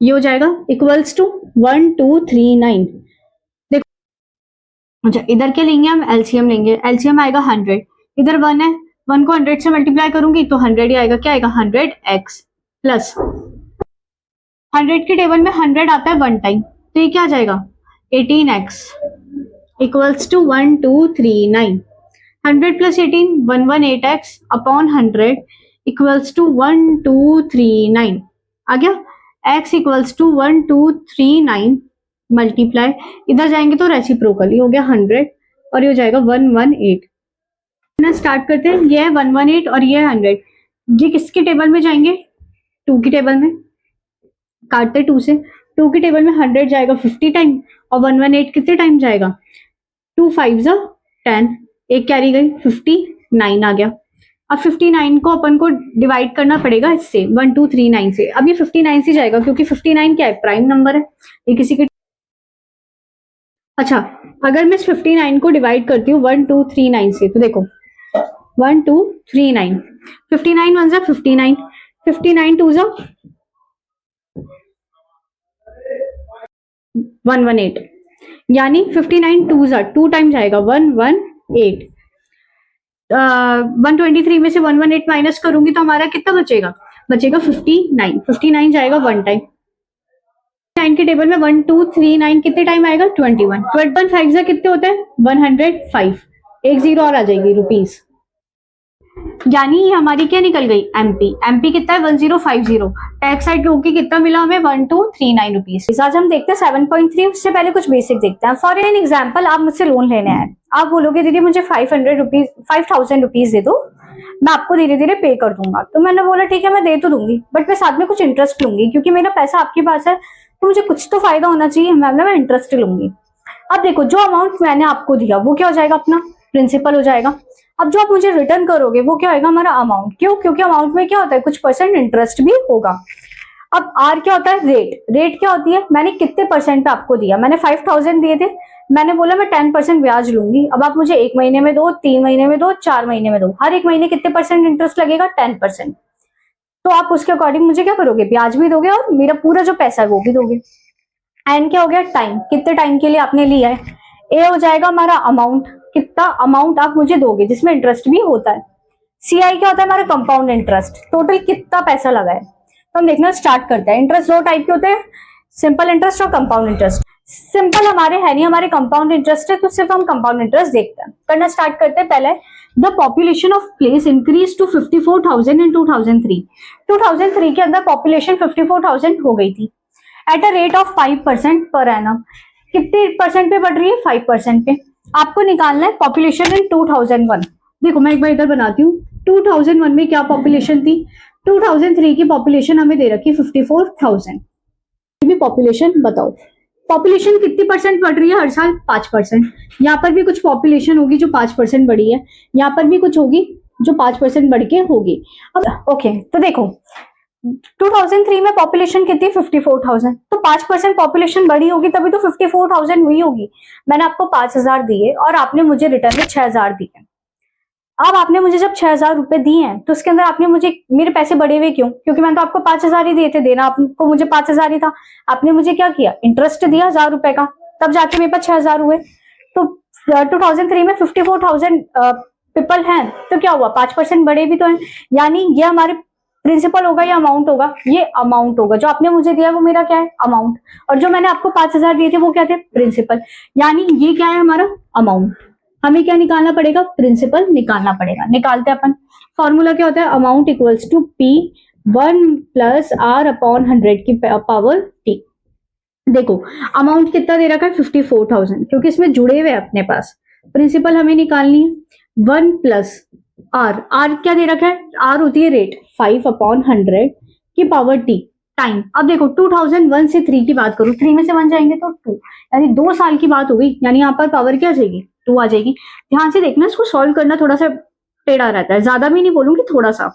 ये हो जाएगा इक्वल्स टू 1239। देखो अच्छा, इधर क्या लेंगे हम, एलसीएम लेंगे, एलसीएम आएगा 100, इधर 1 है, 1 को 100 से मल्टीप्लाई करूंगी तो 100 ही आएगा, क्या आएगा 100x प्लस 100 के टेबल में 100 आता है 1 टाइम, तो ये क्या आ जाएगा 18x equals to 1239। 100 plus 18 118x upon 100 equals to 1239 आ गया, x इक्वल्स टू 1239 मल्टीप्लाई, इधर जाएंगे तो रेसिप्रोकल, ये हो गया 100 और ये हो जाएगा 118। स्टार्ट करते हैं, ये है 118 और ये है 100, ये किसके टेबल में जाएंगे, 2 की टेबल में, काटते 2 से, 2 की टेबल में 100 जाएगा 50 टाइम और 118 कितने टाइम जाएगा, 2 5 10, एक कैरी गई 59 आ गया। अब 59 को अपन को डिवाइड करना पड़ेगा इससे 1239 से, अब ये 59 से जाएगा क्योंकि 59 क्या है, प्राइम नंबर है, ये किसी के। अच्छा, अगर मैं इस 59 को डिवाइड करती हूँ 1239 से, तो देखो 1239, 59 1 59, 59 2 118, यानी 59 2 टाइम जाएगा 118। 123 में से 118 माइनस करूंगी तो हमारा कितना बचेगा, बचेगा 59, 59 जाएगा 1 टाइम, 9 के टेबल में 1239 कितने टाइम आएगा 21, 21 5 से कितने होते हैं 105, एक जीरो और आ जाएगी रुपीस, यानी ये हमारी क्या निकल गई एमपी, एमपी कितना है 1050, टैक्स साइड होगी कितना मिला हमें 1239 रुपीस। आज हम देखते हैं 7.3, उससे पहले कुछ बेसिक देखते हैं। फॉर एन एग्जाम्पल, आप मुझसे लोन लेने आए, आप बोलोगे दीदी मुझे 5000 रुपीज दे दो, मैं आपको धीरे धीरे पे कर दूंगा, तो मैंने बोला ठीक है मैं दे तो दूंगी, बट मैं साथ में कुछ इंटरेस्ट लूंगी, क्योंकि मेरा पैसा आपके पास है तो मुझे कुछ तो फायदा होना चाहिए, मैं इंटरेस्ट लूंगी। अब देखो जो अमाउंट मैंने आपको दिया वो क्या हो जाएगा, अपना प्रिंसिपल हो जाएगा। अब जो आप मुझे रिटर्न करोगे वो क्या होगा, हमारा अमाउंट, क्यों, क्योंकि अमाउंट में क्या होता है कुछ परसेंट इंटरेस्ट भी होगा। अब आर क्या होता है, रेट, रेट क्या होती है, मैंने कितने परसेंट पे आपको दिया, मैंने 5000 दिए थे, मैंने बोला मैं 10% ब्याज लूंगी, अब आप मुझे 1 महीने में दो, 3 महीने में दो, 4 महीने में दो, हर एक महीने कितने परसेंट इंटरेस्ट लगेगा 10%, तो आप उसके अकॉर्डिंग मुझे क्या करोगे, ब्याज भी दोगे और मेरा पूरा जो पैसा है वो भी दोगे। एन क्या हो गया, टाइम, कितने टाइम के लिए आपने लिया है। ए हो जाएगा हमारा अमाउंट, कितना अमाउंट आप मुझे दोगे जिसमें इंटरेस्ट भी होता है। सी आई क्या होता है हमारा कंपाउंड इंटरेस्ट, टोटल कितना पैसा लगा है। तो हम देखना स्टार्ट करते हैं। इंटरेस्ट दो टाइप के होते हैं, सिंपल इंटरेस्ट और कंपाउंड इंटरेस्ट। सिंपल हमारे है नहीं, हमारे कंपाउंड इंटरेस्ट है, तो सिर्फ हम कंपाउंड इंटरेस्ट देखते हैं। करना स्टार्ट करते हैं। पहले the population of place increase to 54,000 in 2003। 2003 के अंदर पॉपुलेशन 54,000 हो गई थी eight a rate of 5% per annum. कितने परसेंट पे बढ़ रही है, 5% पे। आपको निकालना है पॉपुलेशन इन 2001। देखो मैं एक बार इधर बनाती हूँ। 2001 में क्या पॉपुलेशन थी, 2003 की पॉपुलेशन हमें दे रखी 54,000। भी पॉपुलेशन बताओ, पॉपुलेशन कितनी परसेंट बढ़ रही है हर साल, 5%। यहाँ पर भी कुछ पॉपुलेशन होगी जो 5% बढ़ी है, यहाँ पर भी कुछ होगी जो 5% बढ़ के होगी। अब ओके, तो देखो 2003 में पॉपुलेशन कितनी, 54,000, तो 5% पॉपुलेशन बढ़ी होगी तभी तो 54,000 हुई होगी। मैंने आपको 5,000 दिए और आपने मुझे रिटर्न में 6,000 दिए। अब आपने मुझे जब 6,000 रुपए दिए हैं तो उसके अंदर आपने मुझे, मेरे पैसे बढ़े हुए क्यों, क्योंकि मैंने तो आपको 5,000 ही दिए थे, देना आपको मुझे 5,000 ही था। आपने मुझे क्या किया, इंटरेस्ट दिया 1,000 रुपए का, तब जाके मेरे पास 6,000 हुए। तो 2003 में 54,000 पीपल हैं, तो क्या हुआ, 5% बढ़े भी तो हैं, यानी ये हमारे प्रिंसिपल होगा या अमाउंट होगा? ये अमाउंट होगा। जो आपने मुझे दिया वो मेरा क्या है? अमाउंट। और जो मैंने आपको 5,000 दिए थे वो क्या थे? प्रिंसिपल। यानी ये क्या है हमारा? अमाउंट। हमें क्या निकालना पड़ेगा? प्रिंसिपल निकालना पड़ेगा। निकालते हैं अपन। फॉर्मूला क्या होता है? Amount equals to P 1 plus R upon 100 की पावर टी। देखो अमाउंट कितना दे रखा है? 54,000, क्योंकि इसमें जुड़े हुए अपने पास। प्रिंसिपल हमें निकालनी है 1 प्लस आर। आर क्या दे रखा है? आर होती है रेट 5 अपॉन 100 की पावर टी टाइम। अब देखो 2001 से 3 की बात करूं, 3 में से 1 जाएंगे तो 2, यानी 2 साल की बात हो गई। यानी यहाँ पर पावर क्या आ जाएगी? 2 आ जाएगी। ध्यान से देखना, इसको सॉल्व करना थोड़ा सा टेढ़ा रहता है, ज्यादा भी नहीं बोलूंगी, थोड़ा सा।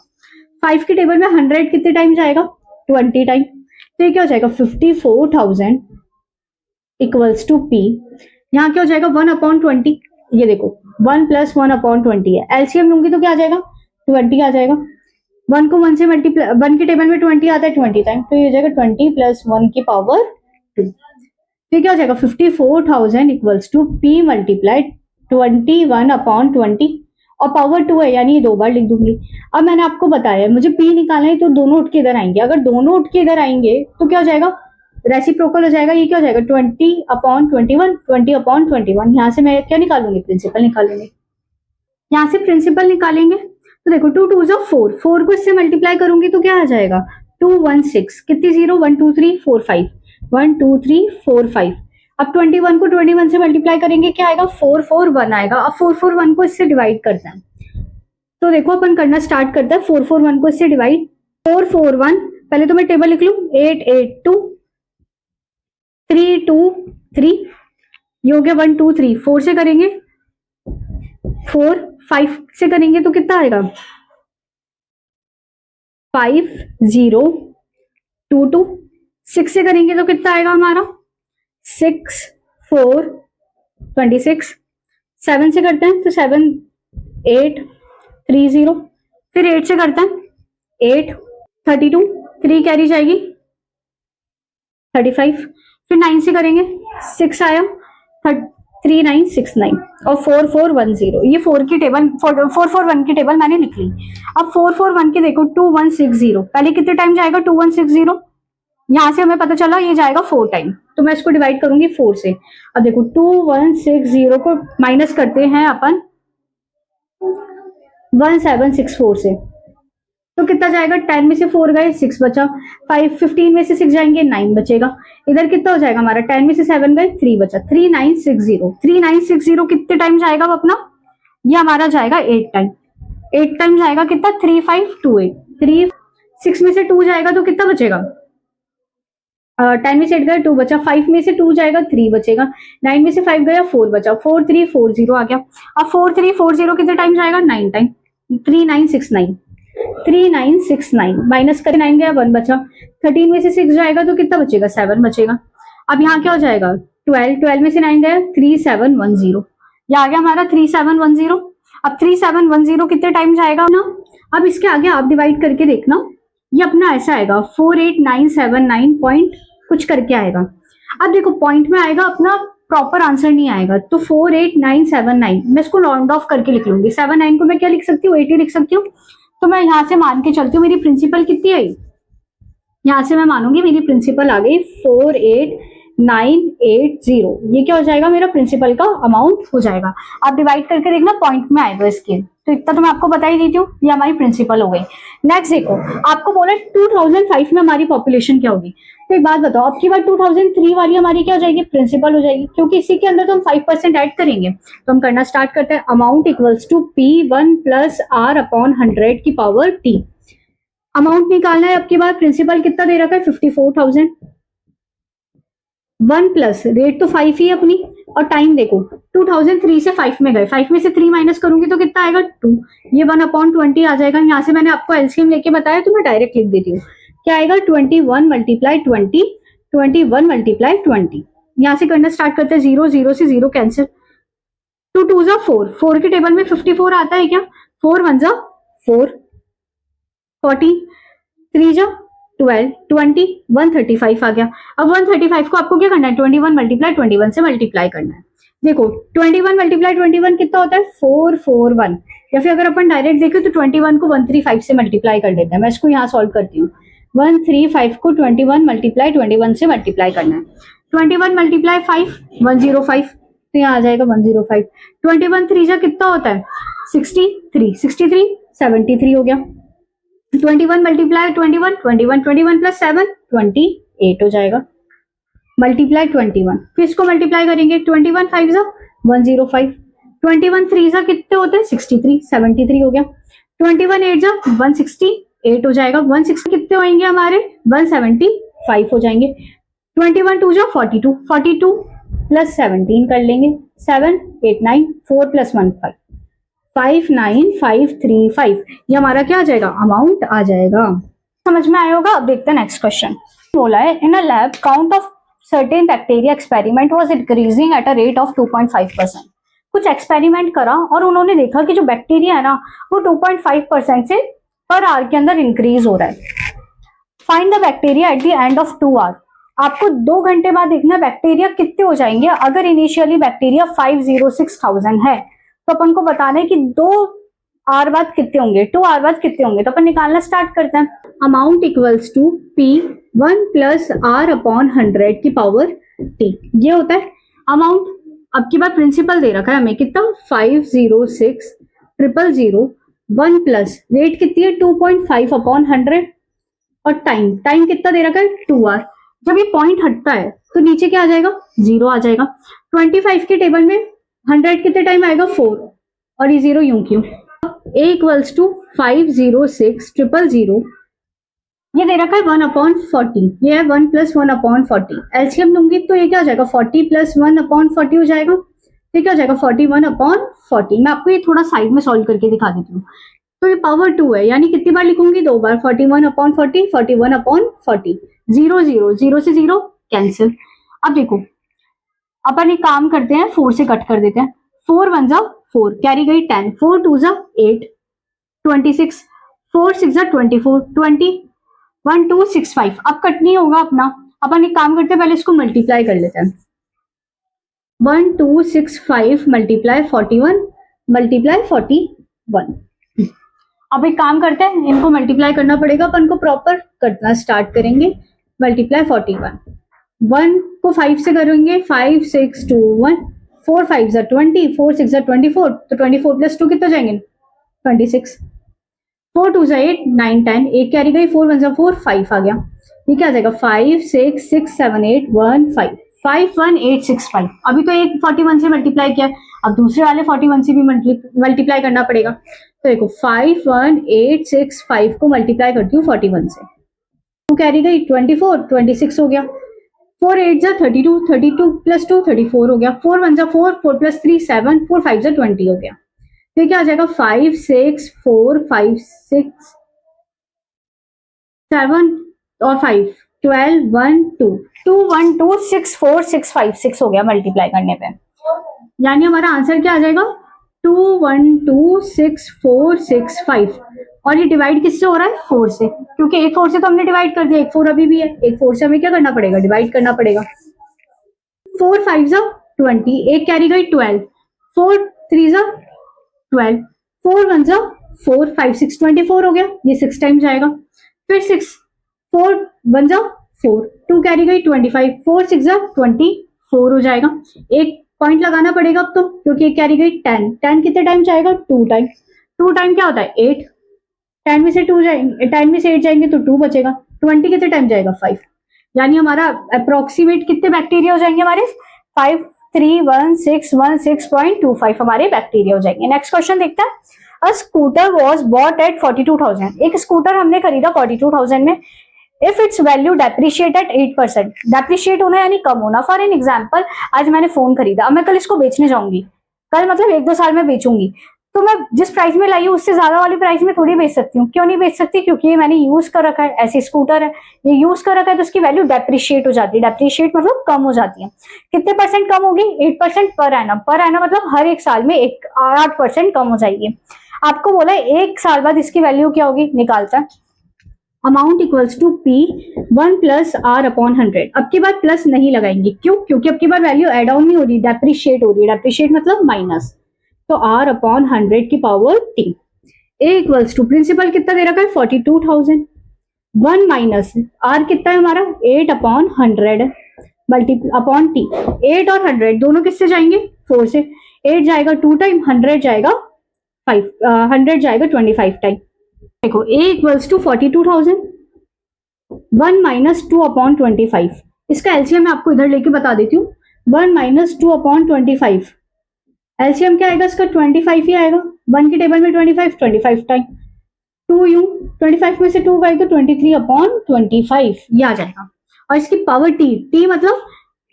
5 की टेबल में 100 कितने टाइम जाएगा? 20 टाइम। तो ये क्या हो जाएगा? 54,000 इक्वल्स टू पी। यहाँ क्या हो जाएगा? 1 अपॉन 20। ये देखो 1 प्लस 1 अपॉन 20 है। एलसीएम लूंगी तो क्या आ जाएगा? 20 आ जाएगा। 1 को 1 से मल्टीप्लाई, 1 की टेबल में 20 आता है 20 टाइम, तो ये हो जाएगा 20 प्लस 1 की पावर 2। तो क्या हो जाएगा? 54,000 equals to P multiply 21 upon 20 और पावर 2 है, यानी ये 2 बार लिख दूंगी। अब मैंने आपको बताया मुझे पी निकालना है, तो दोनों उठ के इधर आएंगे। अगर दोनों उठ के इधर आएंगे तो क्या हो जाएगा? रेसिप्रोकल हो जाएगा। ये क्या हो जाएगा? 20 अपॉन 21, 20 अपॉन 21। यहाँ से मैं क्या निकालूंगी? प्रिंसिपल निकालूंगी। यहाँ से प्रिंसिपल निकालेंगे तो देखो 2 2 4, 4 को इससे मल्टीप्लाई करूंगी तो क्या आ जाएगा? 216। कितनी जीरो? 1 2 3 4 5, 1 2 3 4 5। अब 21 को 21 से मल्टीप्लाई करेंगे, क्या आएगा? 441 आएगा। अब 441 को इससे डिवाइड करते हैं, तो देखो अपन करना स्टार्ट करते हैं। 441 को इससे डिवाइड। 441 पहले तो मैं टेबल लिख लू, 882 3 2 3, ये हो गया 1 2 3। 4 से करेंगे 4, 5 से करेंगे तो कितना आएगा? 5 0 2 2। 6 से करेंगे तो कितना आएगा हमारा? 6 4 26। 7 से करते हैं तो 7 8 3 0। फिर 8 से करते हैं 8 32, 3 कैरी जाएगी 35। फिर 9 से करेंगे 6 आया 3969 और 4410। ये 4 की टेबल 441 की टेबल मैंने लिख ली। अब 441 के देखो 2160, पहले कितने टाइम जाएगा? 2160। यहां से हमें पता चला ये जाएगा 4 टाइम, तो मैं इसको डिवाइड करूंगी 4 से। अब देखो 2160 को माइनस करते हैं अपन 1764 से, तो कितना जाएगा? 10 में से 4 गए 6 बचा। 15 में से 6 जाएंगे 9 बचेगा। इधर कितना हो जाएगा हमारा? 10 में से 7 गए 3 बचा। 3960। 3960 कितने टाइम जाएगा अब अपना? ये हमारा जाएगा 8 टाइम। 8 टाइम जाएगा कितना? 3528। 3 6 में से 2 जाएगा तो कितना बचेगा? 10 में से 8 गया 2 बचा। 5 में से 2 जाएगा 3 बचेगा। 9 में से 5 गया 4 बचा। 4340 आ गया। अब 4340 कितने टाइम जाएगा? 9 टाइम। 3969 3969 माइनस कर 9 गया 1 बचा। 13 में से 6 जाएगा तो कितना बचेगा? 7 बचेगा। अब यहाँ क्या हो जाएगा? 12 में से 9 गया 3710। ये आ गया हमारा 3710। अब 3710 कितने टाइम जाएगा ना? अब इसके आगे आप डिवाइड करके देखना, ये अपना ऐसा आएगा 48979 पॉइंट कुछ करके आएगा। अब देखो पॉइंट में आएगा अपना, प्रॉपर आंसर नहीं आएगा, तो 48979 मैं इसको राउंड ऑफ करके लिख लूंगी। 79 को मैं क्या लिख सकती हूँ? 80 लिख सकती हूँ। तो मैं यहां से मान के चलती हूँ मेरी प्रिंसिपल कितनी आई, यहां से मैं मानूंगी मेरी प्रिंसिपल आ गई 48980। ये क्या हो जाएगा? मेरा प्रिंसिपल का अमाउंट हो जाएगा। आप डिवाइड करके देखना पॉइंट में आएगा इसके। तो इतना तो मैं आपको बता ही देती हूँ, ये हमारी प्रिंसिपल हो गई। नेक्स्ट देखो, आपको बोला 2005 में हमारी पॉपुलेशन क्या होगी। तो एक बात बताओ, अब की बार 2003 वाली हमारी क्या हो जाएगी? प्रिंसिपल हो जाएगी, क्योंकि इसी के अंदर तो हम 5% ऐड करेंगे। तो हम करना स्टार्ट करते हैं। Amount equals to P1 plus R upon 100 की पावर T। अमाउंट निकालना है। अब की बार प्रिंसिपल कितना दे रखा है? 54,000। 1 प्लस रेट तो 5 ही अपनी, और टाइम देखो 2003 से 5 में गए, 5 में से 3 माइनस करूंगी तो कितना आएगा? 2। ये 1 अपॉन 20 आ जाएगा। यहाँ से मैंने आपको एलसीएम लेके बताया तो मैं डायरेक्ट लिख देती हूँ। क्या आएगा? 21 मल्टीप्लाई 20, 21 मल्टीप्लाई 20। यहाँ से करना स्टार्ट करते हैं। 0 0 से 0 कैंसिल। 2 2 जा 4, 4 के टेबल में 54 आता है क्या? 4 1 जा 4, 14 3 जा 12, 20 135 आ गया। अब 135 को आपको क्या करना है? 21 मल्टीप्लाई 21 से मल्टीप्लाई करना है। देखो 21 मल्टीप्लाई 21 कितना होता है 441, या फिर अगर अपन डायरेक्ट देखें तो 21 को 135 से मल्टीप्लाई कर लेते हैं। मैं इसको यहाँ सॉल्व करती हूँ। 135 को 21 मल्टीप्लाई 21 से मल्टीप्लाई करना है। 21 मल्टीप्लाई 5 105, तो यहाँ आ जाएगा 105। 21 3 जा कितना होता है 63, 63 73 हो गया। 21 मल्टीप्लाई 21 21 21 प्लस 7 28 हो जाएगा। मल्टीप्लाई 21, फिर इसको मल्टीप्लाई करेंगे 21 5 जा 105, 21 3 जा कितने होते हैं 63 73 हो गया। 21 8 जा 168 हो जाएगा। 160 कितने होंगे हमारे 175 हो जाएंगे। 21 2 जा 42, 42 प्लस 17 कर लेंगे 7 8 9 4 प्लस 1 5 59535, ये हमारा क्या आ जाएगा अमाउंट आ जाएगा। समझ में आया होगा। अब देखते हैं नेक्स्ट क्वेश्चन। बोला है in a lab count of certain bacteria experiment was increasing at a rate of 2.5%। कुछ एक्सपेरिमेंट करा और उन्होंने देखा कि जो बैक्टीरिया है ना वो 2.5% से पर आवर के अंदर इंक्रीज हो रहा है। Find the bacteria at the end of 2 hour. आपको 2 घंटे बाद देखना बैक्टीरिया कितने हो जाएंगे। अगर इनिशियली बैक्टीरिया 506,000 है तो अपन को बताना है कि 2 आवर बाद कितने होंगे, 2 आवर बाद कितने होंगे। तो अपन निकालना स्टार्ट करते हैं। Amount equals to P 1 plus R upon 100 की पावर T, ये होता है अमाउंट। अब की बात प्रिंसिपल दे रखा है हमें कितना 506,000 1 प्लस रेट कितनी है 2.5 अपॉन 100 और टाइम कितना दे रखा है 2 आवर। जब ये पॉइंट हटता है तो नीचे क्या आ जाएगा 0 आ जाएगा। 25 के टेबल में 100 कितने टाइम आएगा 4 और ये 0 यूं क्यों। A इक्वल्स टू 506,000 ये दे रखा है 1 अपॉन 40, ये है 1 प्लस 1 अपॉन 40। एलसीएम लूंगी तो ये क्या हो जाएगा 40 प्लस 1 अपॉन 40 हो जाएगा। ये क्या हो जाएगा 41 अपॉन 40। मैं आपको ये थोड़ा साइड में सॉल्व करके दिखा देती हूँ। तो ये पावर 2 है, यानी कितनी बार लिखूंगी 2 बार 41 अपॉन 40 41 अपॉन 40। 0 0 0 से 0 कैंसिल। अब देखो अपन एक काम करते हैं 4 से कट कर देते हैं। 4 1 जा 4 कैरी गई 10, 4 2 जा 8 26, 4 6 जा 24 20 1 2 6 5। अब कट नहीं होगा अपना। अपन एक काम करते हैं पहले इसको मल्टीप्लाई कर लेते हैं। 1 2 6 5 मल्टीप्लाई 41 मल्टीप्लाई 41। अब एक काम करते हैं इनको मल्टीप्लाई करना पड़ेगा अपन को, प्रॉपर करना स्टार्ट करेंगे। मल्टीप्लाई 41 1 को 5 से करेंगे 5 6 2 1 4 5 जा 20 4 6 जा 24, तो 24 प्लस 2 कितना जाएंगे 26। 4 2 जा 8 9 10 एक कैरी गई 4 1 जा 4 5 आ गया। ये क्या आ जाएगा 5 6 6 7 8 1 5 51865। अभी तो एक 41 से मल्टीप्लाई किया, अब दूसरे वाले 41 से भी मल्टीप्लाई करना पड़ेगा। तो देखो 51865 को मल्टीप्लाई करती हूँ 41 से, तो कैरी गई 24 26 हो गया। 4 8 जा 32 32 प्लस 2 34 हो गया। 4 1 जा 4 4 प्लस 3 7 4 5 जा 20 हो गया। तो क्या आ जाएगा 5 6 4 5 6 7 और 5 12 1 2 2 1 2 6 4 6 5 6 हो गया मल्टीप्लाई करने पे। यानी हमारा आंसर क्या आ जाएगा 2 1 2 6 4 6 5। और ये डिवाइड किससे हो रहा है 4 से, क्योंकि एक 4 से तो हमने डिवाइड कर दिया, एक 4 अभी भी है, एक 4 से हमें क्या करना पड़ेगा डिवाइड करना पड़ेगा। 4 5 जा 20 एक कैरी गई 12 4 3 जा 12 4 1 जा 4 5 6 24 हो गया। ये 6 टाइम जाएगा। फिर 6 4 1 जा 4 2 कैरी गई 25 4 6 जा 24 हो जाएगा। एक पॉइंट लगाना पड़ेगा अब तो, क्योंकि एक कैरी गई 10 10 कितने टाइम जाएगा 2 टाइम। 2 टाइम क्या होता है 8, 10 में से 2 जाएंगे 10 में से 8 जाएंगे तो 2 बचेगा। 20 कितने टाइम जाएगा 5। यानी हमारा अप्रोक्सीमेट कितने बैक्टीरिया हो जाएंगे हमारे 531616.25 हमारे बैक्टीरिया हो जाएंगे। नेक्स्ट क्वेश्चन देखते हैं। A scooter was bought at 42,000। एक स्कूटर हमने खरीदा 42,000 में। If its value depreciate at 8%, depreciate होना यानी कम होना। फॉर एन एग्जाम्पल आज मैंने फोन खरीदा, अब मैं कल इसको बेचने जाऊंगी, कल मतलब 1-2 साल में बेचूंगी, तो मैं जिस प्राइस में लाई हूँ उससे ज्यादा वाली प्राइस में थोड़ी बेच सकती हूँ। क्यों नहीं बेच सकती, क्योंकि ये मैंने यूज कर रखा है, ऐसी स्कूटर है ये यूज कर रखा है, तो उसकी वैल्यू डेप्रिशिएट हो जाती है। डेप्रिशिएट मतलब कम हो जाती है। कितने परसेंट कम होगी 8% पर एनम। पर एनम मतलब हर एक साल में 8% कम हो जाएगी। आपको बोला है 1 साल बाद इसकी वैल्यू क्या होगी, निकालता है amount equals to P 1 plus R upon 100। अब की बार प्लस नहीं लगाएंगे, क्यों? क्योंकि अब की बार वैल्यू एड ऑन नहीं हो रही, डेप्रिशिएट हो रही है। डेप्रिशिएट मतलब माइनस, तो R अपॉन 100 की power T। A equals to principal कितना दे रखा है 42,000, 1 माइनस R कितना है हमारा 8 अपॉन 100 मल्टी अपॉन T। 8 और 100 दोनों किससे जाएंगे 4 से, 8 जाएगा 2 टाइम, 100 जाएगा 5, 100 जाएगा 25 टाइम। देखो A equals to 42,000, 1 minus 2 upon 25, इसका एलसीएम मैं आपको इधर लेके बता देती हूँ। 1 माइनस 2 अपॉन 25, एलसीएम क्या आएगा इसका 25 ही आएगा। 1 की टेबल में 25 टाइम 2 यू, 25 में से 2 गए तो 23 अपॉन 25 ये आ जाएगा। और इसकी पावर टी मतलब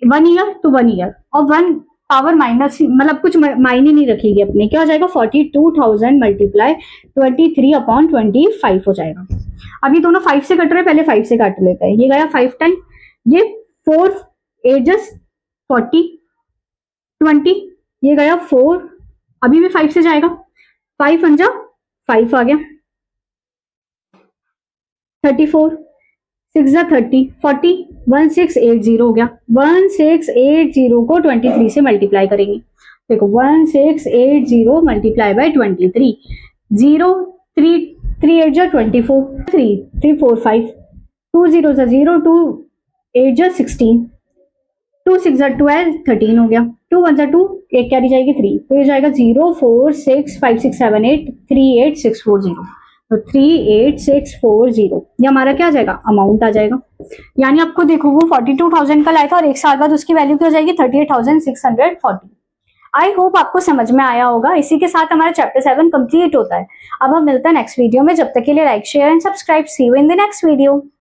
1 ईयर तो 1 ईयर, और 1 पावर माइनस मतलब कुछ मायने नहीं रखेगी अपने, क्या हो जाएगा 42,000 मल्टीप्लाई 23 अपॉन 25 हो जाएगा। अभी दोनों 5 से कट रहे हैं, पहले 5 से काट लेते हैं। ये गया 5 टाइम, ये 4 एजस 40 20, ये गया 4, अभी भी 5 से जाएगा, 5 अंजा 5 आ गया 34, 6 30 40, 1680 हो गया। 1680 को 23 से मल्टीप्लाई करेंगे, देखो 1680 मल्टीप्लाई बाय 23, 0 3 3 8 जा 24, 3 3 4 5, 2 0 जा 0, 2 8 जा 16, 2 6 जा 12, 13 हो गया। 2 1 जा 2, एक कैरी जाएगी 3, तो ये जाएगा 0 4 6 5 6 7 8 3 8 6 4 0, तो 38640 ये हमारा क्या आ जाएगा अमाउंट आ जाएगा। यानी आपको देखो वो 42,000 का लाया था और एक साल बाद उसकी वैल्यू क्या हो जाएगी 38,640। आई होप आपको समझ में आया होगा। इसी के साथ हमारा चैप्टर 7 कंप्लीट होता है। अब हम मिलते हैं नेक्स्ट वीडियो में, जब तक के लिए like share and subscribe. See you in the next video.